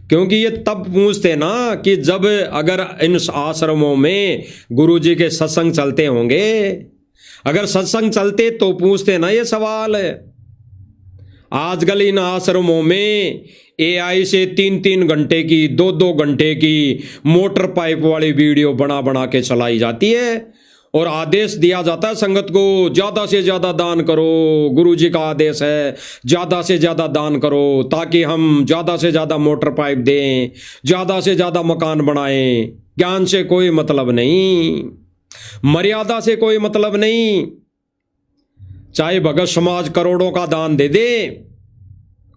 Speaker 1: क्योंकि ये तब पूछते ना कि जब अगर इन आश्रमों में गुरुजी के सत्संग चलते होंगे, अगर सत्संग चलते तो पूछते ना ये सवाल। आजकल इन आश्रमों में AI से 3-3 घंटे की, 2-2 घंटे की मोटर पाइप वाली वीडियो बना बना के चलाई जाती है और आदेश दिया जाता है संगत को, ज्यादा से ज्यादा दान करो। गुरुजी का आदेश है ज्यादा से ज्यादा दान करो ताकि हम ज्यादा से ज्यादा मोटर पाइप दें, ज्यादा से ज्यादा मकान बनाएं। ज्ञान से कोई मतलब नहीं, मर्यादा से कोई मतलब नहीं। चाहे भगत समाज करोड़ों का दान दे दे,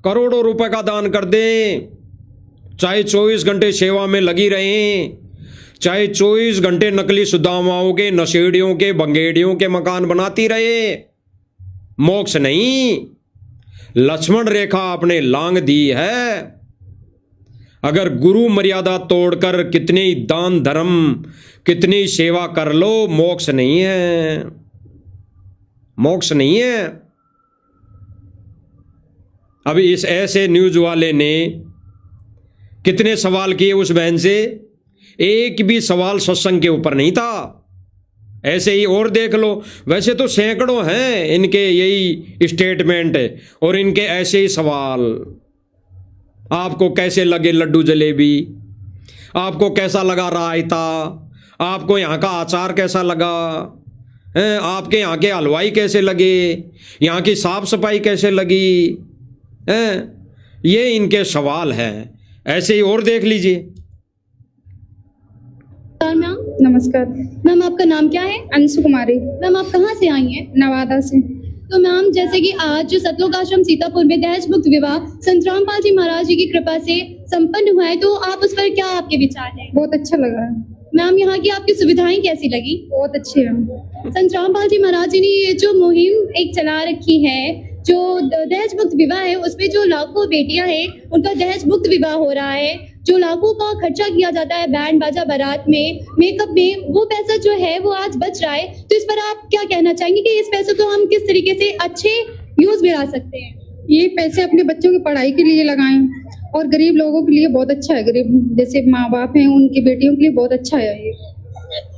Speaker 1: करोड़ों रुपए का दान कर दे, चाहे 24 घंटे सेवा में लगी रहें, चाहे 24 घंटे नकली सुदामाओं के, नशेड़ियों के, बंगेड़ियों के मकान बनाती रहे, मोक्ष नहीं। लक्ष्मण रेखा आपने लांग दी है। अगर गुरु मर्यादा तोड़कर कितनी दान धर्म, कितनी सेवा कर लो, मोक्ष नहीं है, मोक्ष नहीं है। अब इस ऐसे न्यूज वाले ने कितने सवाल किए उस बहन से, एक भी सवाल सत्संग के ऊपर नहीं था। ऐसे ही और देख लो, वैसे तो सैकड़ों हैं इनके यही स्टेटमेंट और इनके ऐसे ही सवाल। आपको कैसे लगे लड्डू जलेबी, आपको कैसा लगा रायता, आपको यहाँ का अचार कैसा लगा, आपके यहाँ के हलवाई कैसे लगे, यहाँ की साफ सफाई कैसे लगी, ये इनके सवाल हैं। ऐसे ही और देख लीजिए।
Speaker 3: मैम
Speaker 4: नमस्कार।
Speaker 3: मैम आपका नाम क्या है?
Speaker 4: अंशु कुमारी,
Speaker 3: मैम आप कहाँ से आई हैं?
Speaker 4: नवादा से।
Speaker 3: तो मैम जैसे कि आज जो सतलोक आश्रम सीतापुर में दहेज मुक्त विवाह संत रामपाल जी महाराज जी की कृपा से संपन्न हुआ है, तो आप उस पर क्या आपके विचार हैं?
Speaker 4: बहुत अच्छा लगा।
Speaker 3: मैम यहाँ की आपकी सुविधाएं कैसी लगी?
Speaker 4: बहुत अच्छी है।
Speaker 3: संत रामपाल जी महाराज जी ने ये जो मुहिम एक चला रखी है, जो दहेज मुक्त विवाह है, उसमें जो लाखों बेटियां हैं उनका दहेज मुक्त विवाह हो रहा है, जो लाखों का खर्चा किया जाता है बैंड बाजा बारात में, मेकअप में, वो पैसा जो है वो आज बच रहा है। तो इस पर आप क्या कहना चाहेंगे कि इस पैसे को हम किस तरीके से अच्छे यूज में ला सकते हैं?
Speaker 4: ये पैसे अपने बच्चों की पढ़ाई के लिए लगाएं और गरीब लोगों के लिए बहुत अच्छा है। गरीब जैसे माँ बाप हैं उनकी बेटियों के लिए बहुत अच्छा है ये।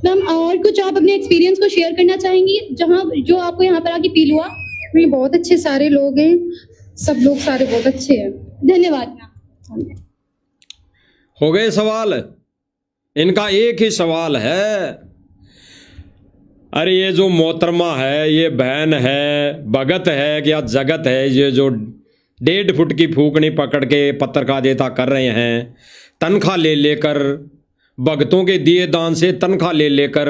Speaker 3: मैम और कुछ आप अपने एक्सपीरियंस को शेयर करना चाहेंगी जहाँ जो आपको यहाँ पर आके फील हुआ?
Speaker 4: ये बहुत अच्छे सारे लोग हैं, सब लोग सारे बहुत अच्छे हैं।
Speaker 3: धन्यवाद मैम।
Speaker 1: हो गए सवाल? इनका एक ही सवाल है। अरे ये जो मोहतरमा है, ये बहन है, भगत है या जगत है, ये जो 1.5 फुट की फूकनी पकड़ के पत्रकारिता कर रहे हैं, तनख्वाह ले लेकर, भगतों के दिए दान से तनख्वाह ले लेकर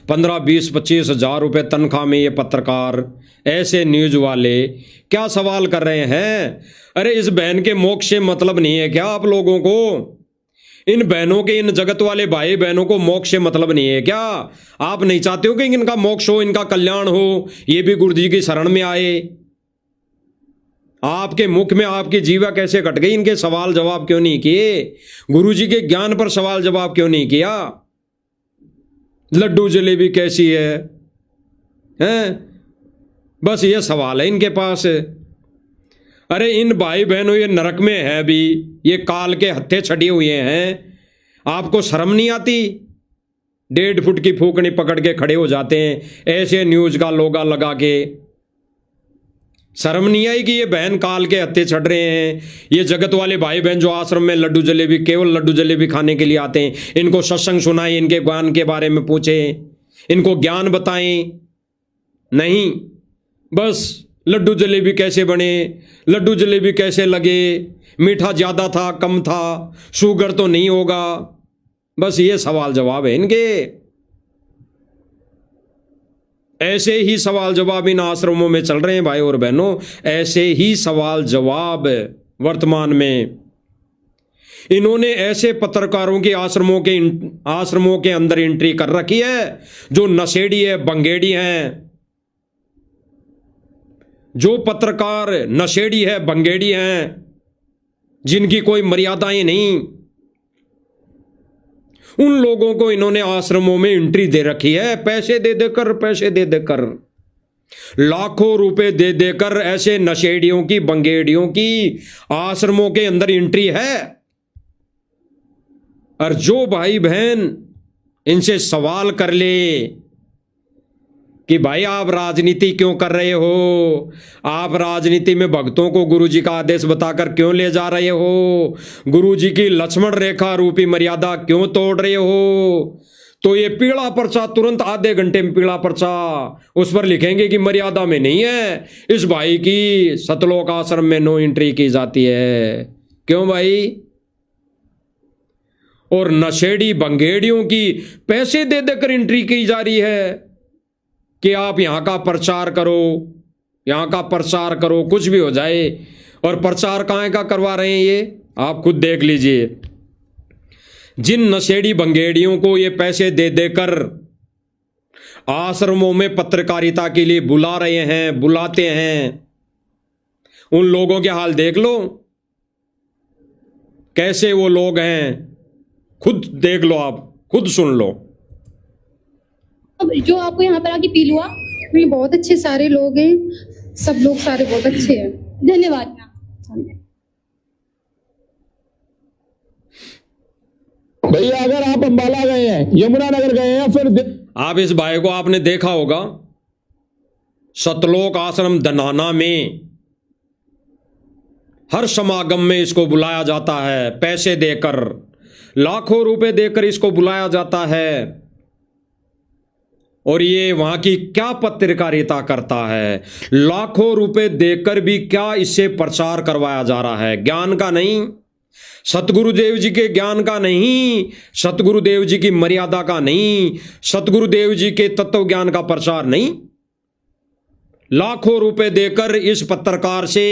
Speaker 1: 15, 20, 25 हजार रुपये तनख्वाह में ये पत्रकार, ऐसे न्यूज वाले क्या सवाल कर रहे हैं? अरे इस बहन के मोक्ष से मतलब नहीं है क्या आप लोगों को? इन बहनों के, इन जगत वाले भाई बहनों को मोक्ष से मतलब नहीं है क्या? आप नहीं चाहते हो कि इनका मोक्ष हो, इनका कल्याण हो, ये भी गुरु जी की शरण में आए? आपके मुख में आपकी जीवा कैसे कट गई? इनके सवाल जवाब क्यों नहीं किए? गुरु जी के ज्ञान पर सवाल जवाब क्यों नहीं किया? लड्डू जलेबी कैसी है, हैं? बस ये सवाल है इनके पास। अरे इन भाई बहनों, ये नरक में है अभी, ये काल के हत्थे छड़े हुए हैं, आपको शर्म नहीं आती? 1.5 फुट की फूकनी पकड़ के खड़े हो जाते हैं ऐसे न्यूज का लोगा लगा के। शर्म नहीं आई कि ये बहन काल के हत्थे छड़ रहे हैं? ये जगत वाले भाई बहन जो आश्रम में लड्डू जलेबी, केवल लड्डू जलेबी खाने के लिए आते हैं, इनको सत्संग सुनाएं, इनके ज्ञान के बारे में पूछें, इनको ज्ञान बताएं। नहीं, बस लड्डू जलेबी कैसे बने, लड्डू जलेबी कैसे लगे, मीठा ज़्यादा था कम था, शुगर तो नहीं होगा, बस ये सवाल जवाब है इनके। ऐसे ही सवाल जवाब इन आश्रमों में चल रहे हैं भाई और बहनों, ऐसे ही सवाल जवाब वर्तमान में। इन्होंने ऐसे पत्रकारों की आश्रमों के अंदर एंट्री कर रखी है जो नशेड़ी है, बंगेड़ी हैं। जो पत्रकार नशेड़ी है, बंगेड़ी हैं, जिनकी कोई मर्यादाएं नहीं, उन लोगों को इन्होंने आश्रमों में एंट्री दे रखी है, पैसे दे देकर, पैसे दे देकर। लाखों रुपए दे देकर ऐसे नशेड़ियों की, बंगेड़ियों की आश्रमों के अंदर एंट्री है। और जो भाई बहन इनसे सवाल कर ले कि भाई आप राजनीति क्यों कर रहे हो, आप राजनीति में भक्तों को गुरुजी का आदेश बताकर क्यों ले जा रहे हो, गुरुजी की लक्ष्मण रेखा रूपी मर्यादा क्यों तोड़ रहे हो, तो ये पीला पर्चा तुरंत आधे घंटे में पीला पर्चा उस पर लिखेंगे कि मर्यादा में नहीं है, इस भाई की सतलोक आश्रम में नो एंट्री की जाती है। क्यों भाई? और नशेड़ी बंगेड़ियों की पैसे दे देकर एंट्री की जा रही है कि आप यहां का प्रचार करो, यहां का प्रचार करो, कुछ भी हो जाए। और प्रचार कहां का करवा रहे हैं ये आप खुद देख लीजिए। जिन नशेड़ी बंगेड़ियों को ये पैसे दे देकर आश्रमों में पत्रकारिता के लिए बुला रहे हैं, बुलाते हैं, उन लोगों के हाल देख लो कैसे वो लोग हैं। खुद देख लो, आप खुद सुन लो।
Speaker 3: अब जो आपको यहाँ पर आके फील हुआ?
Speaker 4: ये बहुत अच्छे सारे लोग हैं, सब लोग सारे बहुत अच्छे हैं।
Speaker 3: धन्यवाद।
Speaker 5: भैया अगर आप अंबाला गए हैं, यमुनानगर गए हैं, फिर
Speaker 1: आप इस भाई को आपने देखा होगा सतलोक आश्रम दनाना में हर समागम में इसको बुलाया जाता है, पैसे देकर, लाखों रुपए देकर इसको बुलाया जाता है। और ये वहां की क्या पत्रकारिता करता है, लाखों रुपए देकर भी क्या इससे प्रचार करवाया जा रहा है। ज्ञान का नहीं, सतगुरुदेव जी के ज्ञान का नहीं, सतगुरुदेव जी की मर्यादा का नहीं, सतगुरुदेव जी के तत्व ज्ञान का प्रचार नहीं। लाखों रुपए देकर इस पत्रकार से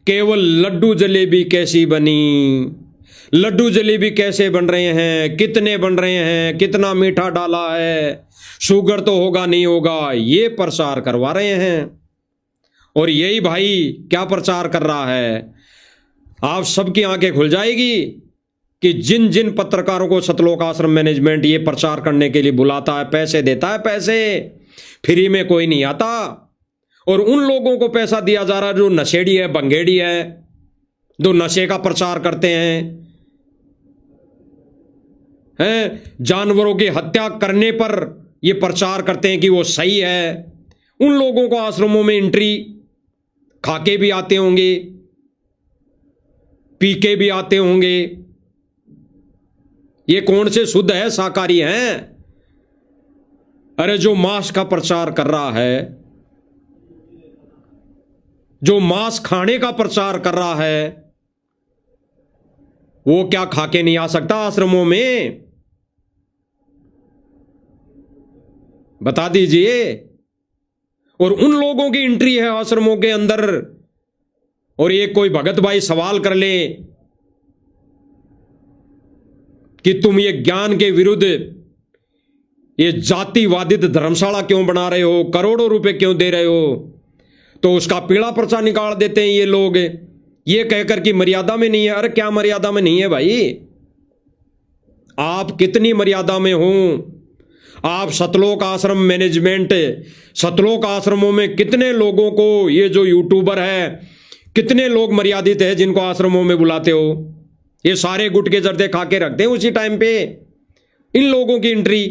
Speaker 1: केवल लड्डू जलेबी कैसी बनी, लड्डू जलेबी कैसे बन रहे हैं, कितने बन रहे हैं, कितना मीठा डाला है, शुगर तो होगा नहीं होगा, ये प्रचार करवा रहे हैं। और यही भाई क्या प्रचार कर रहा है, आप सबकी आंखें खुल जाएगी कि जिन जिन पत्रकारों को सतलोक आश्रम मैनेजमेंट ये प्रचार करने के लिए बुलाता है, पैसे देता है, पैसे फ्री में कोई नहीं आता। और उन लोगों को पैसा दिया जा रहा है जो नशेड़ी है, बंगेड़ी है, जो नशे का प्रचार करते हैं, जानवरों की हत्या करने पर ये प्रचार करते हैं कि वो सही है। उन लोगों को आश्रमों में एंट्री खाके भी आते होंगे, पी के भी आते होंगे। ये कौन से शुद्ध है, शाकाहारी हैं? अरे जो मांस का प्रचार कर रहा है, जो मांस खाने का प्रचार कर रहा है, वो क्या खाके नहीं आ सकता आश्रमों में? बता दीजिए। और उन लोगों की एंट्री है आश्रमों के अंदर। और ये कोई भगत भाई सवाल कर ले कि तुम ये ज्ञान के विरुद्ध ये जातिवादित धर्मशाला क्यों बना रहे हो, करोड़ों रुपए क्यों दे रहे हो, तो उसका पीला पर्चा निकाल देते हैं ये लोग, ये कहकर कि मर्यादा में नहीं है। अरे क्या मर्यादा में नहीं है भाई? आप कितनी मर्यादा में हो? आप सतलोक आश्रम मैनेजमेंट, सतलोक आश्रमों में कितने लोगों को, ये जो यूट्यूबर है, कितने लोग मर्यादित है जिनको आश्रमों में बुलाते हो? ये सारे गुटके जर्दे खा के रखते हैं उसी टाइम पे। इन लोगों की एंट्री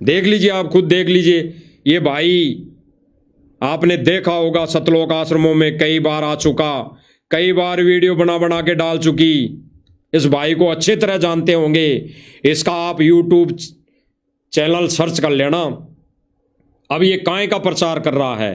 Speaker 1: देख लीजिए, आप खुद देख लीजिए। ये भाई आपने देखा होगा सतलोक आश्रमों में कई बार आ चुका, कई बार वीडियो बना बना के डाल चुकी। इस भाई को अच्छे तरह जानते होंगे। इसका आप यूट्यूब चैनल सर्च कर लेना। अब ये काय का प्रचार कर रहा है।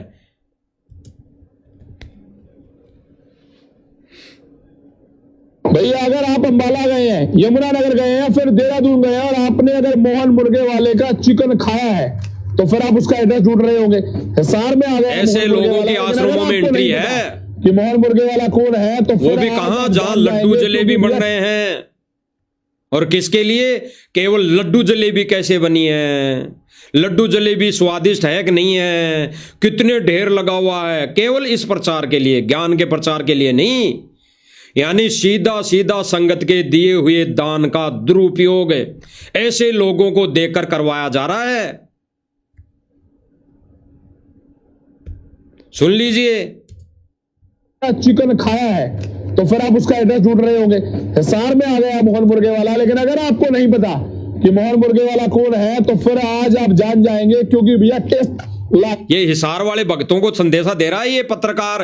Speaker 5: भैया अगर आप अंबाला गए हैं, यमुनानगर गए हैं, फिर देहरादून गए हैं और आपने अगर मोहन मुर्गे वाले का चिकन खाया है, तो फिर आप उसका एड्रेस ढूंढ रहे होंगे। हिसार में आ गए
Speaker 1: ऐसे लोगों की आश्रमों में एंट्री है
Speaker 5: कि मोहन मुर्गे वाला कौन है, तो
Speaker 1: वो भी कहां, जहां लड्डू जलेबी बन रहे हैं। और किसके लिए? केवल लड्डू जलेबी कैसे बनी है, लड्डू जलेबी स्वादिष्ट है कि नहीं है, कितने ढेर लगा हुआ है, केवल इस प्रचार के लिए, ज्ञान के प्रचार के लिए नहीं। यानी सीधा सीधा संगत के दिए हुए दान का दुरुपयोग ऐसे लोगों को देकर करवाया जा रहा है। सुन लीजिए।
Speaker 5: चिकन खाया है तो फिर आप उसका एड्रेस ढूंढ रहे होंगे। हिसार में आ गया मोहन मुर्गे वाला, लेकिन अगर आपको नहीं पता कि मोहन मुर्गे वाला कौन है तो फिर आज आप जान जाएंगे, क्योंकि भैया टेस्ट
Speaker 1: ये हिसार वाले भक्तों को संदेशा दे रहा है ये पत्रकार,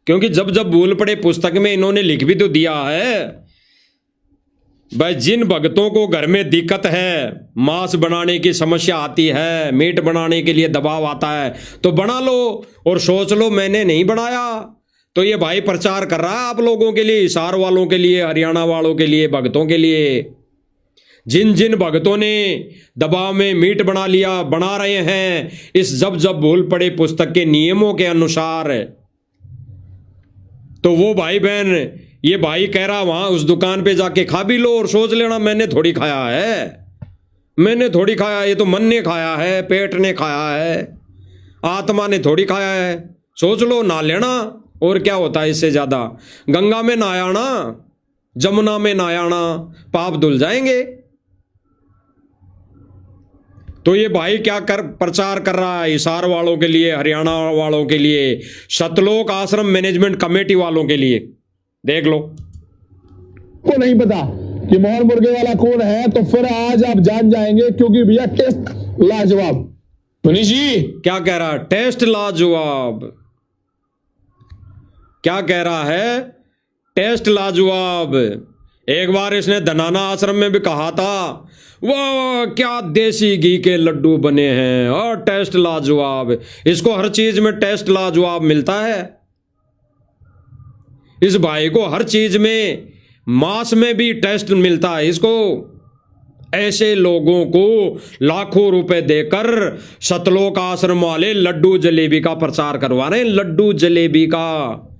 Speaker 1: क्योंकि जब जब भूल पड़े पुस्तक में इन्होंने लिख भी तो दिया है भाई, जिन भक्तों को घर में दिक्कत है, मांस बनाने की समस्या आती है, मीट बनाने के लिए दबाव आता है, तो बना लो और सोच लो मैंने नहीं बनाया। तो ये भाई प्रचार कर रहा है आप लोगों के लिए, हिसार वालों के लिए, हरियाणा वालों के लिए, भक्तों के लिए। जिन जिन भक्तों ने दबाव में मीट बना लिया, बना रहे हैं इस जब जब भूल पड़े पुस्तक के नियमों के अनुसार, तो वो भाई बहन, ये भाई कह रहा वहां उस दुकान पे जाके खा भी लो और सोच लेना मैंने थोड़ी खाया है, मैंने थोड़ी खाया, ये तो मन ने खाया है, पेट ने खाया है, आत्मा ने थोड़ी खाया है। सोच लो, ना लेना। और क्या होता है इससे ज्यादा? गंगा में नहायाना, जमुना में नहायाना, पाप धुल जाएंगे। तो ये भाई क्या प्रचार कर रहा है हिसार वालों के लिए, हरियाणा वालों के लिए, सतलोक आश्रम मैनेजमेंट कमेटी वालों के लिए। देख लो।
Speaker 5: को नहीं पता कि मोहन मुर्गे वाला कौन है तो फिर आज आप जान जाएंगे, क्योंकि भैया टेस्ट लाजवाब। मनीष जी
Speaker 1: क्या कह रहा है? टेस्ट लाजवाब। क्या कह रहा है? टेस्ट लाजवाब। एक बार इसने धनाना आश्रम में भी कहा था, वाह क्या देसी घी के लड्डू बने हैं और टेस्ट लाजवाब। इसको हर चीज में टेस्ट लाजवाब मिलता है। इस भाई को हर चीज में, मांस में भी टेस्ट मिलता है इसको। ऐसे लोगों को लाखों रुपए देकर सतलोक आश्रम वाले लड्डू जलेबी का प्रचार करवा रहे हैं, लड्डू जलेबी का।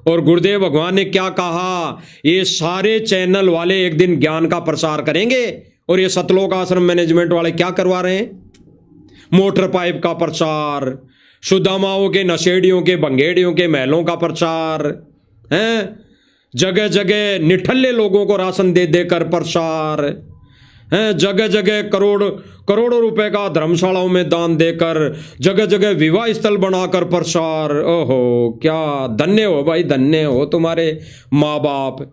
Speaker 1: और गुरुदेव भगवान ने क्या कहा, ये सारे चैनल वाले एक दिन ज्ञान का प्रचार करेंगे, और ये सतलोक आश्रम मैनेजमेंट वाले क्या करवा रहे हैं? मोटर पाइप का प्रचार, सुदामाओं के, नशेड़ियों के, भंगेड़ियों के महलों का प्रचार हैं, जगह जगह निठल्ले लोगों को राशन दे देकर प्रचार हैं, जगह जगह करोड़ों रुपए का धर्मशालाओं में दान देकर, जगह जगह विवाह स्थल बनाकर प्रचार। ओहो, क्या धन्य हो भाई, धन्य हो तुम्हारे माँ बाप।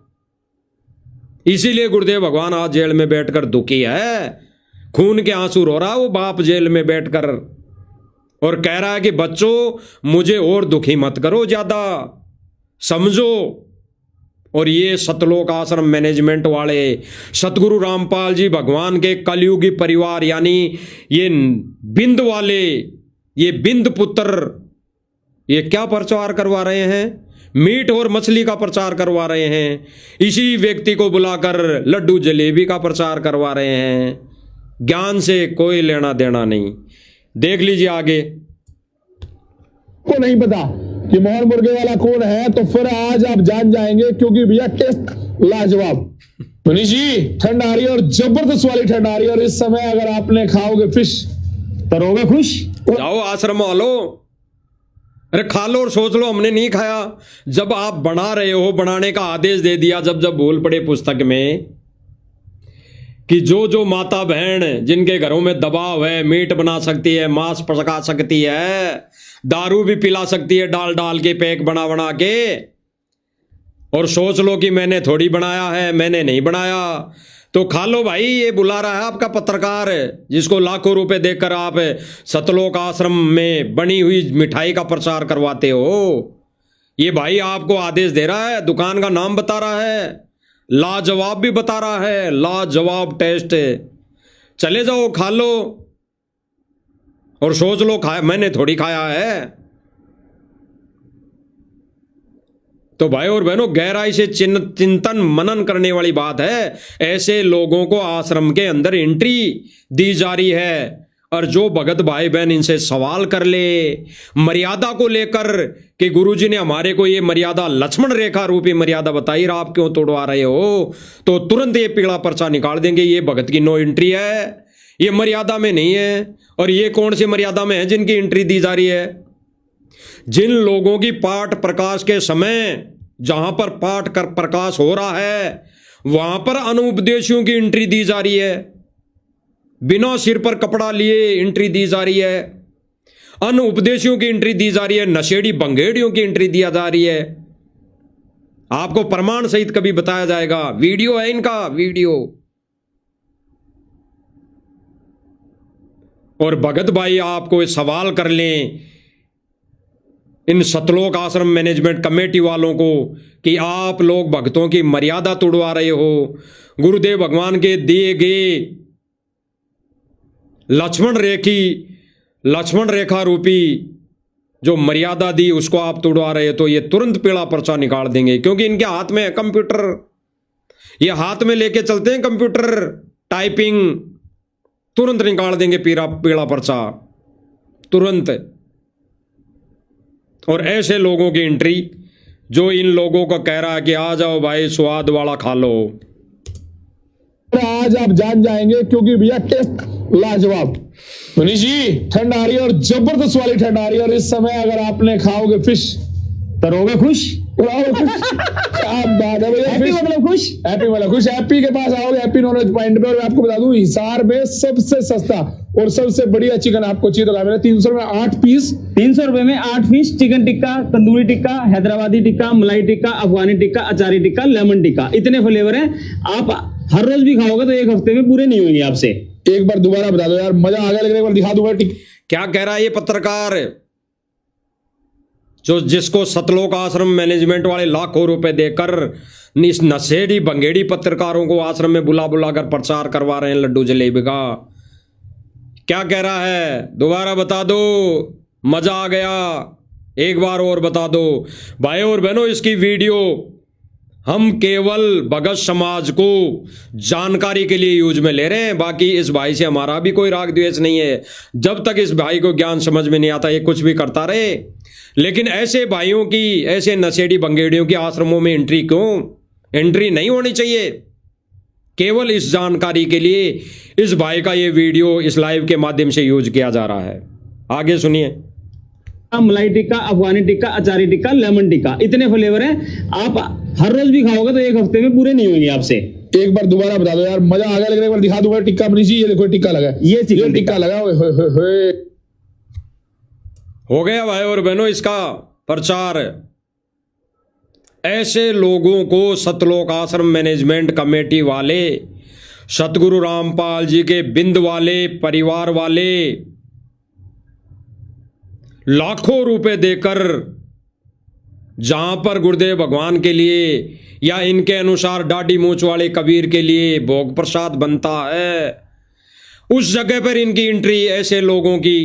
Speaker 1: इसीलिए गुरुदेव भगवान आज जेल में बैठकर दुखी है, खून के आंसू रो रहा वो बाप जेल में बैठकर, और कह रहा है कि बच्चों मुझे और दुखी मत करो ज्यादा, समझो। और ये सतलोक आश्रम मैनेजमेंट वाले, सतगुरु रामपाल जी भगवान के कलयुगी परिवार, यानी ये बिंद वाले, ये बिंद पुत्र, ये क्या प्रचार करवा रहे हैं? मीट और मछली का प्रचार करवा रहे हैं। इसी व्यक्ति को बुलाकर लड्डू जलेबी का प्रचार करवा रहे हैं। ज्ञान से कोई लेना देना नहीं। देख लीजिए आगे।
Speaker 5: को नहीं पता कि मोहन मुर्गे वाला कौन है तो फिर आज आप जान जाएंगे, क्योंकि भैया टेस्ट लाजवाब। मनीष जी ठंड आ रही है और जबरदस्त वाली ठंड आ रही है, और इस समय अगर आपने खाओगे फिश तो रहोगे खुश।
Speaker 1: जाओ आश्रम वालों, अरे खा लो और सोच लो हमने नहीं खाया। जब आप बना रहे हो, बनाने का आदेश दे दिया जब जब भूल पड़े पुस्तक में कि जो जो माता बहन जिनके घरों में दबाव है, मीट बना सकती है, मांस पका सकती है, दारू भी पिला सकती है डाल डाल के, पैक बना बना के, और सोच लो कि मैंने थोड़ी बनाया है, मैंने नहीं बनाया, तो खा लो भाई। ये बुला रहा है आपका पत्रकार, जिसको लाखों रुपए देकर आप सतलोक आश्रम में बनी हुई मिठाई का प्रचार करवाते हो। ये भाई आपको आदेश दे रहा है, दुकान का नाम बता रहा है, लाजवाब भी बता रहा है, लाजवाब टेस्ट। चले जाओ खा लो और सोच लो खाया, मैंने थोड़ी खाया है। तो भाई और बहनों, गहराई से चिंतन मनन करने वाली बात है। ऐसे लोगों को आश्रम के अंदर एंट्री दी जा रही है, और जो भगत भाई बहन इनसे सवाल कर ले मर्यादा को लेकर कि गुरुजी ने हमारे को ये मर्यादा, लक्ष्मण रेखा रूपी मर्यादा बताई, आप क्यों तोड़वा रहे हो, तो तुरंत ये पीला पर्चा निकाल देंगे। ये भगत की नो एंट्री है, ये मर्यादा में नहीं है। और ये कौन सी मर्यादा में है जिनकी एंट्री दी जा रही है? जिन लोगों की पाठ प्रकाश के समय, जहां पर पाठ कर प्रकाश हो रहा है, वहां पर अनुपदेशियों की एंट्री दी जा रही है, बिना सिर पर कपड़ा लिए एंट्री दी जा रही है। अन उपदेशियों की एंट्री दी जा रही है, नशेड़ी बंगेड़ियों की एंट्री दिया जा रही है। आपको प्रमाण सहित कभी बताया जाएगा, वीडियो है इनका, वीडियो। और भगत भाई आपको सवाल कर लें इन सतलोक आश्रम मैनेजमेंट कमेटी वालों को कि आप लोग भक्तों की मर्यादा तोड़वा रहे हो। गुरुदेव भगवान के दिए गए लक्ष्मण रेखा रूपी जो मर्यादा दी उसको आप तोड़वा रहे हो, तो ये तुरंत पीला पर्चा निकाल देंगे, क्योंकि इनके हाथ में है कंप्यूटर। ये हाथ में लेके चलते हैं कंप्यूटर, टाइपिंग, तुरंत निकाल देंगे पीला पर्चा, तुरंत। और ऐसे लोगों की एंट्री जो इन लोगों को कह रहा है कि आ जाओ भाई स्वाद वाला खा लो।
Speaker 5: आज आप जान जाएंगे, क्योंकि भैया टेस्ट लाजवाब। मनीष जी, ठंड आ रही है और जबरदस्त वाली ठंड आ रही है, और इस समय अगर आपने खाओगे फिश तो रहोगे खुश। क्या बात है भैया, हैप्पी मतलब खुश, हैप्पी मतलब खुश। हैप्पी के पास आओगे, हैप्पी नॉलेज पॉइंट पे, और मैं आपको बता दूं हिसार में सबसे सस्ता और सबसे बढ़िया चिकन आपको चाहिए तो मेरा 300 रुपए 8 पीस,
Speaker 6: 300 रुपए में 8 पीस चिकन टिक्का, तंदूरी टिक्का, हैदराबादी टिक्का, मलाई टिक्का, अफगानी टिक्का, अचारी टिक्का, लेमन टिक्का, इतने फ्लेवर हैं। आप हर रोज भी खाओगे तो एक हफ्ते में पूरे नहीं होंगे आपसे।
Speaker 5: एक बार दोबारा बता दो यार, मजा आ गया, लेकिन एक बार दिखा दूंगा।
Speaker 1: क्या कह रहा है ये पत्रकार, जो जिसको सतलोक आश्रम मैनेजमेंट वाले लाखों रुपए देकर इस नशेड़ी बंगेड़ी पत्रकारों को आश्रम में बुला बुला कर प्रचार करवा रहे हैं लड्डू जलेबी का। क्या कह रहा है, दोबारा बता दो, मजा आ गया, एक बार और बता दो। भाई और बहनों, इसकी वीडियो हम केवल भगत समाज को जानकारी के लिए यूज में ले रहे हैं, बाकी इस भाई से हमारा भी कोई राग द्वेष नहीं है। जब तक इस भाई को ज्ञान समझ में नहीं आता ये कुछ भी करता रहे, लेकिन ऐसे भाइयों की, ऐसे नशेड़ी बंगेड़ियों की आश्रमों में एंट्री एंट्री नहीं होनी चाहिए। केवल इस जानकारी के लिए इस भाई का ये वीडियो इस लाइव के माध्यम से यूज किया जा रहा है। आगे सुनिए।
Speaker 6: मलाई टिक्का, अफगानी टिक्का, अचारी टिक्का, लेमन टिक्का, इतने फ्लेवर हैं। आप हर रोज भी खाओगे तो एक हफ्ते में पूरे नहीं होंगे आपसे।
Speaker 5: एक बार दोबारा बता दो यार, मजा आ गया, लेकिन एक बार दिखा दूंगा। टिक्का मनीष जी, ये देखो टिक्का लगा,
Speaker 6: ये
Speaker 5: टिक्का लगा।
Speaker 1: हो गया भाई और बहनों इसका प्रचार। ऐसे लोगों को सतलोक आश्रम मैनेजमेंट कमेटी वाले, सतगुरु रामपाल जी के बिंद वाले परिवार वाले लाखों रुपए देकर, जहां पर गुरुदेव भगवान के लिए या इनके अनुसार दाढ़ी मूंछ वाले कबीर के लिए भोग प्रसाद बनता है, उस जगह पर इनकी एंट्री ऐसे लोगों की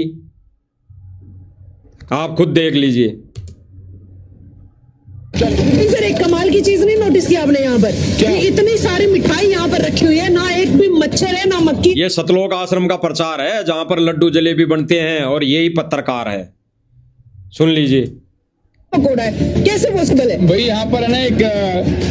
Speaker 1: आप खुद देख लीजिए।
Speaker 7: सर एक कमाल की चीज नहीं नोटिस किया आपने यहाँ पर, इतनी सारी मिठाई यहाँ पर रखी हुई है, ना एक भी मच्छर है ना मक्खी।
Speaker 1: ये सतलोक आश्रम का प्रचार है जहां पर लड्डू जलेबी बनते हैं, और यही पत्रकार है, सुन लीजिए।
Speaker 7: पकोड़ा है, कैसे पॉसिबल है
Speaker 5: भाई? यहाँ पर है ना एक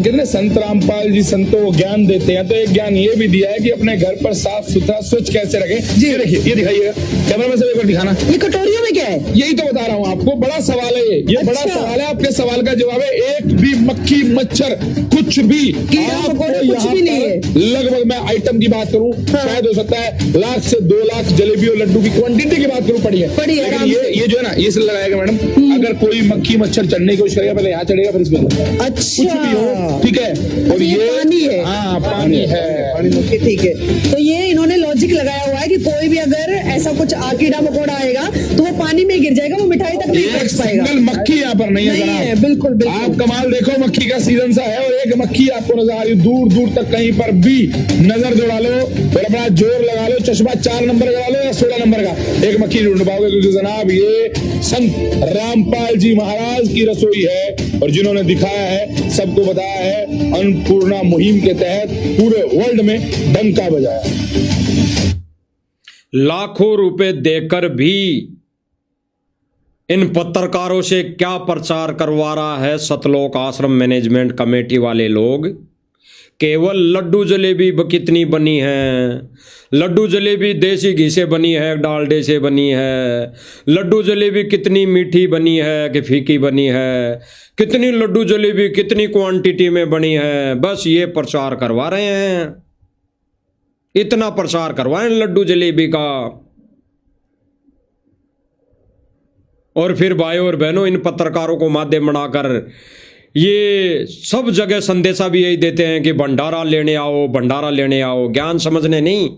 Speaker 5: कितने संत रामपाल जी संतों को ज्ञान देते हैं, तो एक ज्ञान ये भी दिया है कि अपने घर पर साफ सुथरा स्वच्छ कैसे रखें। जी देखिए, ये दिखाइएगा कैमरा में से, एक बार दिखाना।
Speaker 7: ये कटोरियों में क्या है?
Speaker 5: यही तो बता रहा हूँ आपको, बड़ा सवाल है ये।
Speaker 7: अच्छा।
Speaker 5: बड़ा सवाल है, आपके सवाल का जवाब है एक भी मक्खी मच्छर कुछ भी
Speaker 7: कुछ भी नहीं है।
Speaker 5: लगभग मैं आइटम की बात करूँ, शायद हो सकता है 1 लाख से 2 लाख जलेबी और लड्डू की क्वांटिटी की बात करूँ, पड़ी है। ये जो है ना, ये से लगाएगा मैडम, अगर कोई मक्खी मच्छर चढ़ने की कोशिश करेगा, पहले यहाँ चढ़ेगा फिर इसमें।
Speaker 7: अच्छा,
Speaker 5: कुछ भी हो, ठीक है। और ये
Speaker 7: पानी है।
Speaker 5: हाँ, पानी है,
Speaker 7: ठीक है। तो ये इन्होंने लॉजिक लगाया हुआ है कि कोई भी अगर ऐसा कुछ कीड़ा मकोड़ा आएगा तो वो पानी में गिर जाएगा, वो मिठाई तक नहीं पहुंच पाएगा।
Speaker 5: सिंगल मक्खी यहाँ पर नहीं है जनाब।
Speaker 7: बिल्कुल बिल्कुल।
Speaker 5: आप कमाल देखो, मक्खी का सीजन सा है और एक मक्खी आपको नजर आ रही है, दूर दूर तक कहीं पर भी नजर दौड़ा लो और अपना जोर लगा लो, चश्मा 4 नंबर लगा लो या 16 नंबर का, एक मक्खी ढूंढ पाओगे, क्योंकि जनाब ये संत रामपाल जी महाराज की रसोई है, और जिन्होंने दिखाया है, सबको बताया है, अन्नपूर्णा मुहिम के तहत पूरे वर्ल्ड में डंका बजाया।
Speaker 1: लाखों रुपए देकर भी इन पत्रकारों से क्या प्रचार करवा रहा है सतलोक आश्रम मैनेजमेंट कमेटी वाले लोग। केवल लड्डू जलेबी कितनी बनी है, लड्डू जलेबी देसी घी से बनी है, डालडे से बनी है, लड्डू जलेबी कितनी मीठी बनी है कि फीकी बनी है, कितनी लड्डू जलेबी कितनी क्वांटिटी में बनी है, बस ये प्रचार करवा रहे हैं। इतना प्रचार करवाएं लड्डू जलेबी का। और फिर भाई और बहनों, इन पत्रकारों को माध्यम बनाकर ये सब जगह संदेशा भी यही देते हैं कि भंडारा लेने आओ, भंडारा लेने आओ, ज्ञान समझने नहीं।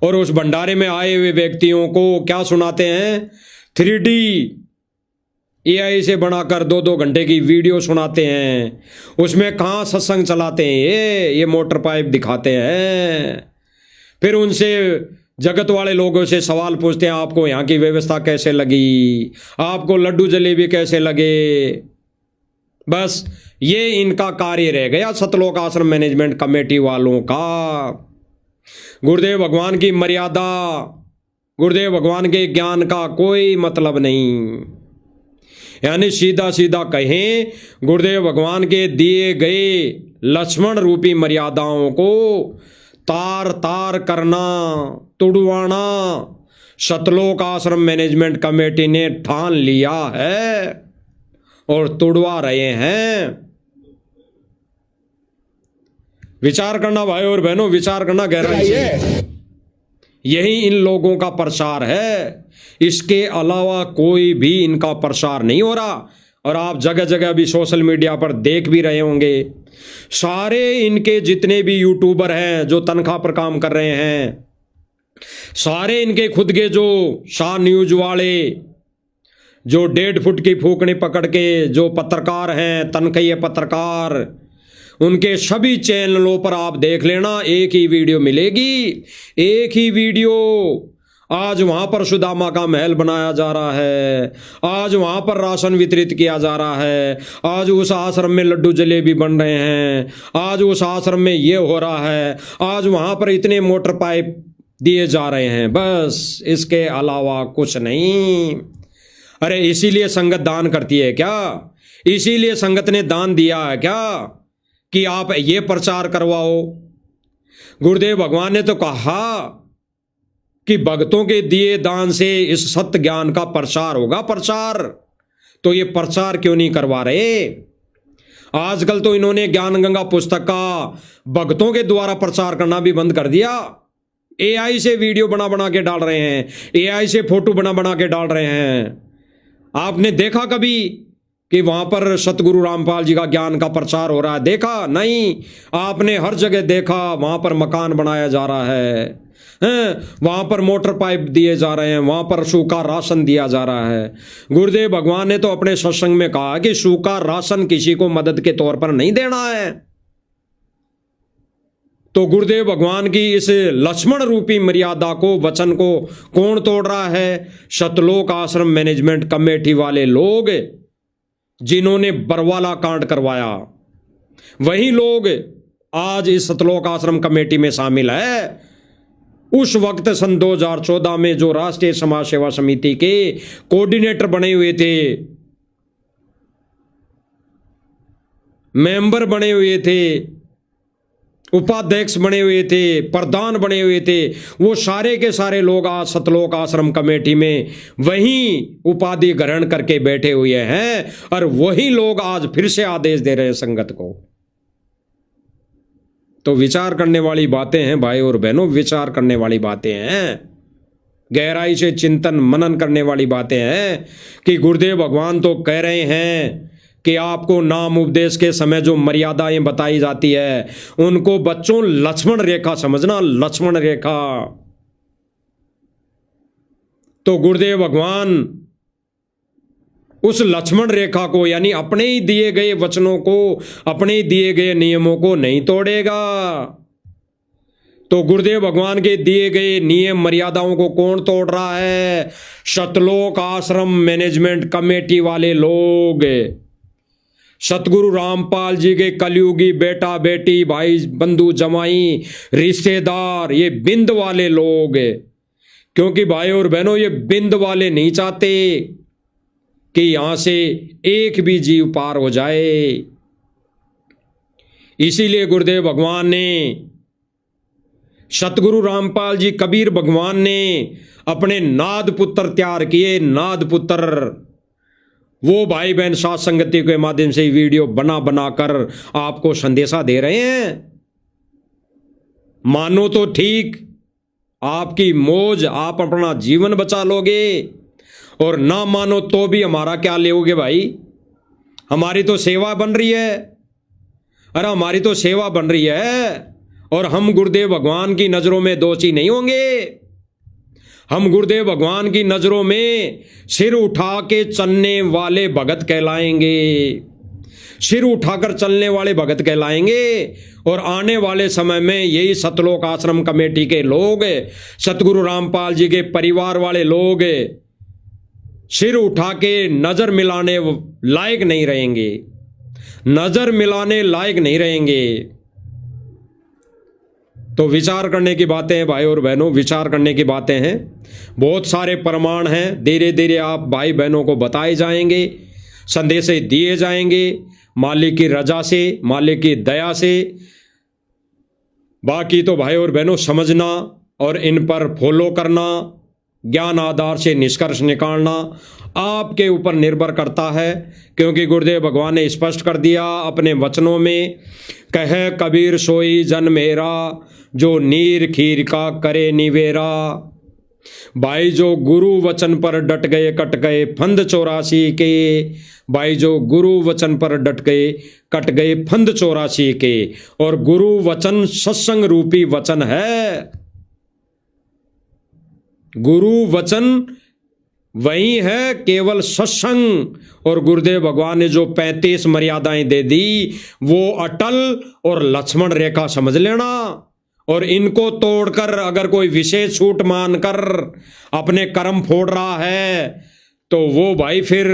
Speaker 1: और उस भंडारे में आए हुए व्यक्तियों को क्या सुनाते हैं? 3D AI से बनाकर 2-2 घंटे की वीडियो सुनाते हैं। उसमें कहाँ सत्संग चलाते हैं, ये मोटर पाइप दिखाते हैं। फिर उनसे जगत वाले लोगों से सवाल पूछते हैं, आपको यहाँ की व्यवस्था कैसे लगी, आपको लड्डू जलेबी कैसे लगे। बस ये इनका कार्य रह गया सतलोक आश्रम मैनेजमेंट कमेटी वालों का। गुरुदेव भगवान की मर्यादा, गुरुदेव भगवान के ज्ञान का कोई मतलब नहीं। यानी सीधा सीधा कहें, गुरुदेव भगवान के दिए गए लक्ष्मण रूपी मर्यादाओं को तार तार करना, तुड़वाना सतलोक आश्रम मैनेजमेंट कमेटी ने ठान लिया है और तुड़वा रहे हैं। विचार करना भाई और बहनों, विचार करना गहराई से। यही इन लोगों का प्रचार है, इसके अलावा कोई भी इनका प्रचार नहीं हो रहा। और आप जगह जगह भी सोशल मीडिया पर देख भी रहे होंगे, सारे इनके जितने भी यूट्यूबर हैं जो तनख्वाह पर काम कर रहे हैं, सारे इनके खुद के जो शाह न्यूज वाले, जो 1.5 फुट की फूकनी पकड़ के जो पत्रकार हैं, तनख्वाही पत्रकार, उनके सभी चैनलों पर आप देख लेना, एक ही वीडियो मिलेगी, एक ही वीडियो। आज वहां पर सुदामा का महल बनाया जा रहा है, आज वहां पर राशन वितरित किया जा रहा है, आज उस आश्रम में लड्डू जलेबी बन रहे हैं, आज उस आश्रम में ये हो रहा है, आज वहां पर इतने मोटर पाइप दिए जा रहे हैं, बस इसके अलावा कुछ नहीं। अरे इसीलिए संगत दान करती है क्या? इसीलिए संगत ने दान दिया है क्या कि आप ये प्रचार करवाओ? गुरुदेव भगवान ने तो कहा कि भक्तों के दिए दान से इस सत्य ज्ञान का प्रचार होगा, प्रचार। तो ये प्रचार क्यों नहीं करवा रहे? आजकल तो इन्होंने ज्ञान गंगा पुस्तक का भक्तों के द्वारा प्रचार करना भी बंद कर दिया। AI से वीडियो बना बना के डाल रहे हैं, AI से फोटो बना बना के डाल रहे हैं। आपने देखा कभी कि वहां पर सतगुरु रामपाल जी का ज्ञान का प्रचार हो रहा है? देखा नहीं। आपने हर जगह देखा वहां पर मकान बनाया जा रहा है, वहां पर मोटर पाइप दिए जा रहे हैं, वहां पर सूखा राशन दिया जा रहा है। गुरुदेव भगवान ने तो अपने सत्संग में कहा कि सूखा राशन किसी को मदद के तौर पर नहीं देना है। तो गुरुदेव भगवान की इस लक्ष्मण रूपी मर्यादा को, वचन को कौन तोड़ रहा है? सतलोक आश्रम मैनेजमेंट कमेटी वाले लोग, जिन्होंने बरवाला कांड करवाया। वही लोग आज इस सतलोक आश्रम कमेटी में शामिल है। उस वक्त सन 2014 में जो राष्ट्रीय समाज सेवा समिति के कोऑर्डिनेटर बने हुए थे, मेंबर बने हुए थे, उपाध्यक्ष बने हुए थे, प्रधान बने हुए थे, वो सारे के सारे लोग आज सतलोक आश्रम कमेटी में वही उपाधि ग्रहण करके बैठे हुए हैं। और वही लोग आज फिर से आदेश दे रहे हैं संगत को। तो विचार करने वाली बातें हैं भाई और बहनों, विचार करने वाली बातें हैं, गहराई से चिंतन मनन करने वाली बातें हैं कि गुरुदेव भगवान तो कह रहे हैं कि आपको नाम उपदेश के समय जो मर्यादाएं बताई जाती है, उनको बच्चों लक्ष्मण रेखा समझना, लक्ष्मण रेखा। तो गुरुदेव भगवान उस लक्ष्मण रेखा को, यानी अपने ही दिए गए वचनों को, अपने ही दिए गए नियमों को नहीं तोड़ेगा। तो गुरुदेव भगवान के दिए गए नियम मर्यादाओं को कौन तोड़ रहा है? सतलोक आश्रम मैनेजमेंट कमेटी वाले लोग, सतगुरु रामपाल जी के कलयुगी बेटा बेटी, भाई बंधु जमाई, रिश्तेदार, ये बिंद वाले लोग। क्योंकि भाई और बहनों, ये बिंद वाले नहीं चाहते कि यहां से एक भी जीव पार हो जाए। इसीलिए गुरुदेव भगवान ने, सतगुरु रामपाल जी, कबीर भगवान ने अपने नाद पुत्र तैयार किए। नाद पुत्र वो भाई बहन साथ संगति के माध्यम से वीडियो बना बनाकर आपको संदेशा दे रहे हैं। मानो तो ठीक, आपकी मौज, आप अपना जीवन बचा लोगे, और ना मानो तो भी हमारा क्या लोगे भाई? हमारी तो सेवा बन रही है। अरे हमारी तो सेवा बन रही है और हम गुरुदेव भगवान की नजरों में दोषी नहीं होंगे। हम गुरुदेव भगवान की नजरों में सिर उठा के चलने वाले भगत कहलाएंगे, सिर उठाकर चलने वाले भगत कहलाएंगे। और आने वाले समय में यही सतलोक आश्रम कमेटी के लोग, सतगुरु रामपाल जी के परिवार वाले लोग सिर उठा के नजर मिलाने लायक नहीं रहेंगे, नजर मिलाने लायक नहीं रहेंगे। तो विचार करने की बातें हैं भाई और बहनों, विचार करने की बातें हैं। बहुत सारे प्रमाण हैं, धीरे धीरे आप भाई बहनों को बताए जाएंगे, संदेश दिए जाएंगे मालिक की रजा से, मालिक की दया से। बाकी तो भाई और बहनों समझना और इन पर फॉलो करना, ज्ञान आधार से निष्कर्ष निकालना आपके ऊपर निर्भर करता है। क्योंकि गुरुदेव भगवान ने स्पष्ट कर दिया अपने वचनों में, कहे कबीर सोई जन मेरा, जो नीर खीर का करे निवेरा। भाई जो गुरु वचन पर डट गए कट गए फंद 84 के, भाई जो गुरु वचन पर डट गए कट गए फंद 84 के। और गुरु वचन सत्संग रूपी वचन है। गुरु वचन वही है, केवल सत्संग। और गुरुदेव भगवान ने जो 35 मर्यादाएं दे दी वो अटल और लक्ष्मण रेखा समझ लेना। और इनको तोड़कर अगर कोई विशेष छूट मानकर अपने कर्म फोड़ रहा है तो वो भाई फिर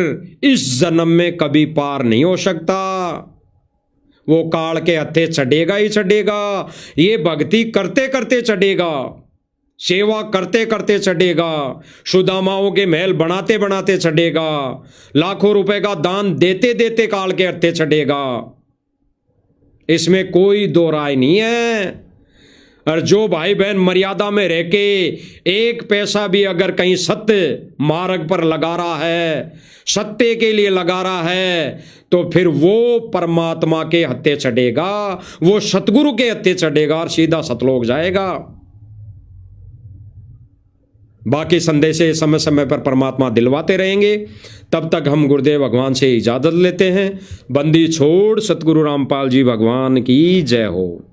Speaker 1: इस जन्म में कभी पार नहीं हो सकता। वो काल के हत्थे चढ़ेगा ही चढ़ेगा। ये भक्ति करते करते चढ़ेगा, सेवा करते करते चढ़ेगा, सुदामाओं के महल बनाते बनाते चढ़ेगा, लाखों रुपए का दान देते देते काल के हत्थे चढ़ेगा। इसमें कोई दो राय नहीं है। और जो भाई बहन मर्यादा में रह के एक पैसा भी अगर कहीं सत्य मार्ग पर लगा रहा है, सत्य के लिए लगा रहा है, तो फिर वो परमात्मा के हत्थे चढ़ेगा, वो सतगुरु के हत्थे चढ़ेगा और सीधा सतलोक जाएगा। बाकी संदेश समय समय पर परमात्मा दिलवाते रहेंगे। तब तक हम गुरुदेव भगवान से इजाजत लेते हैं। बंदी छोड़ सतगुरु रामपाल जी भगवान की जय हो।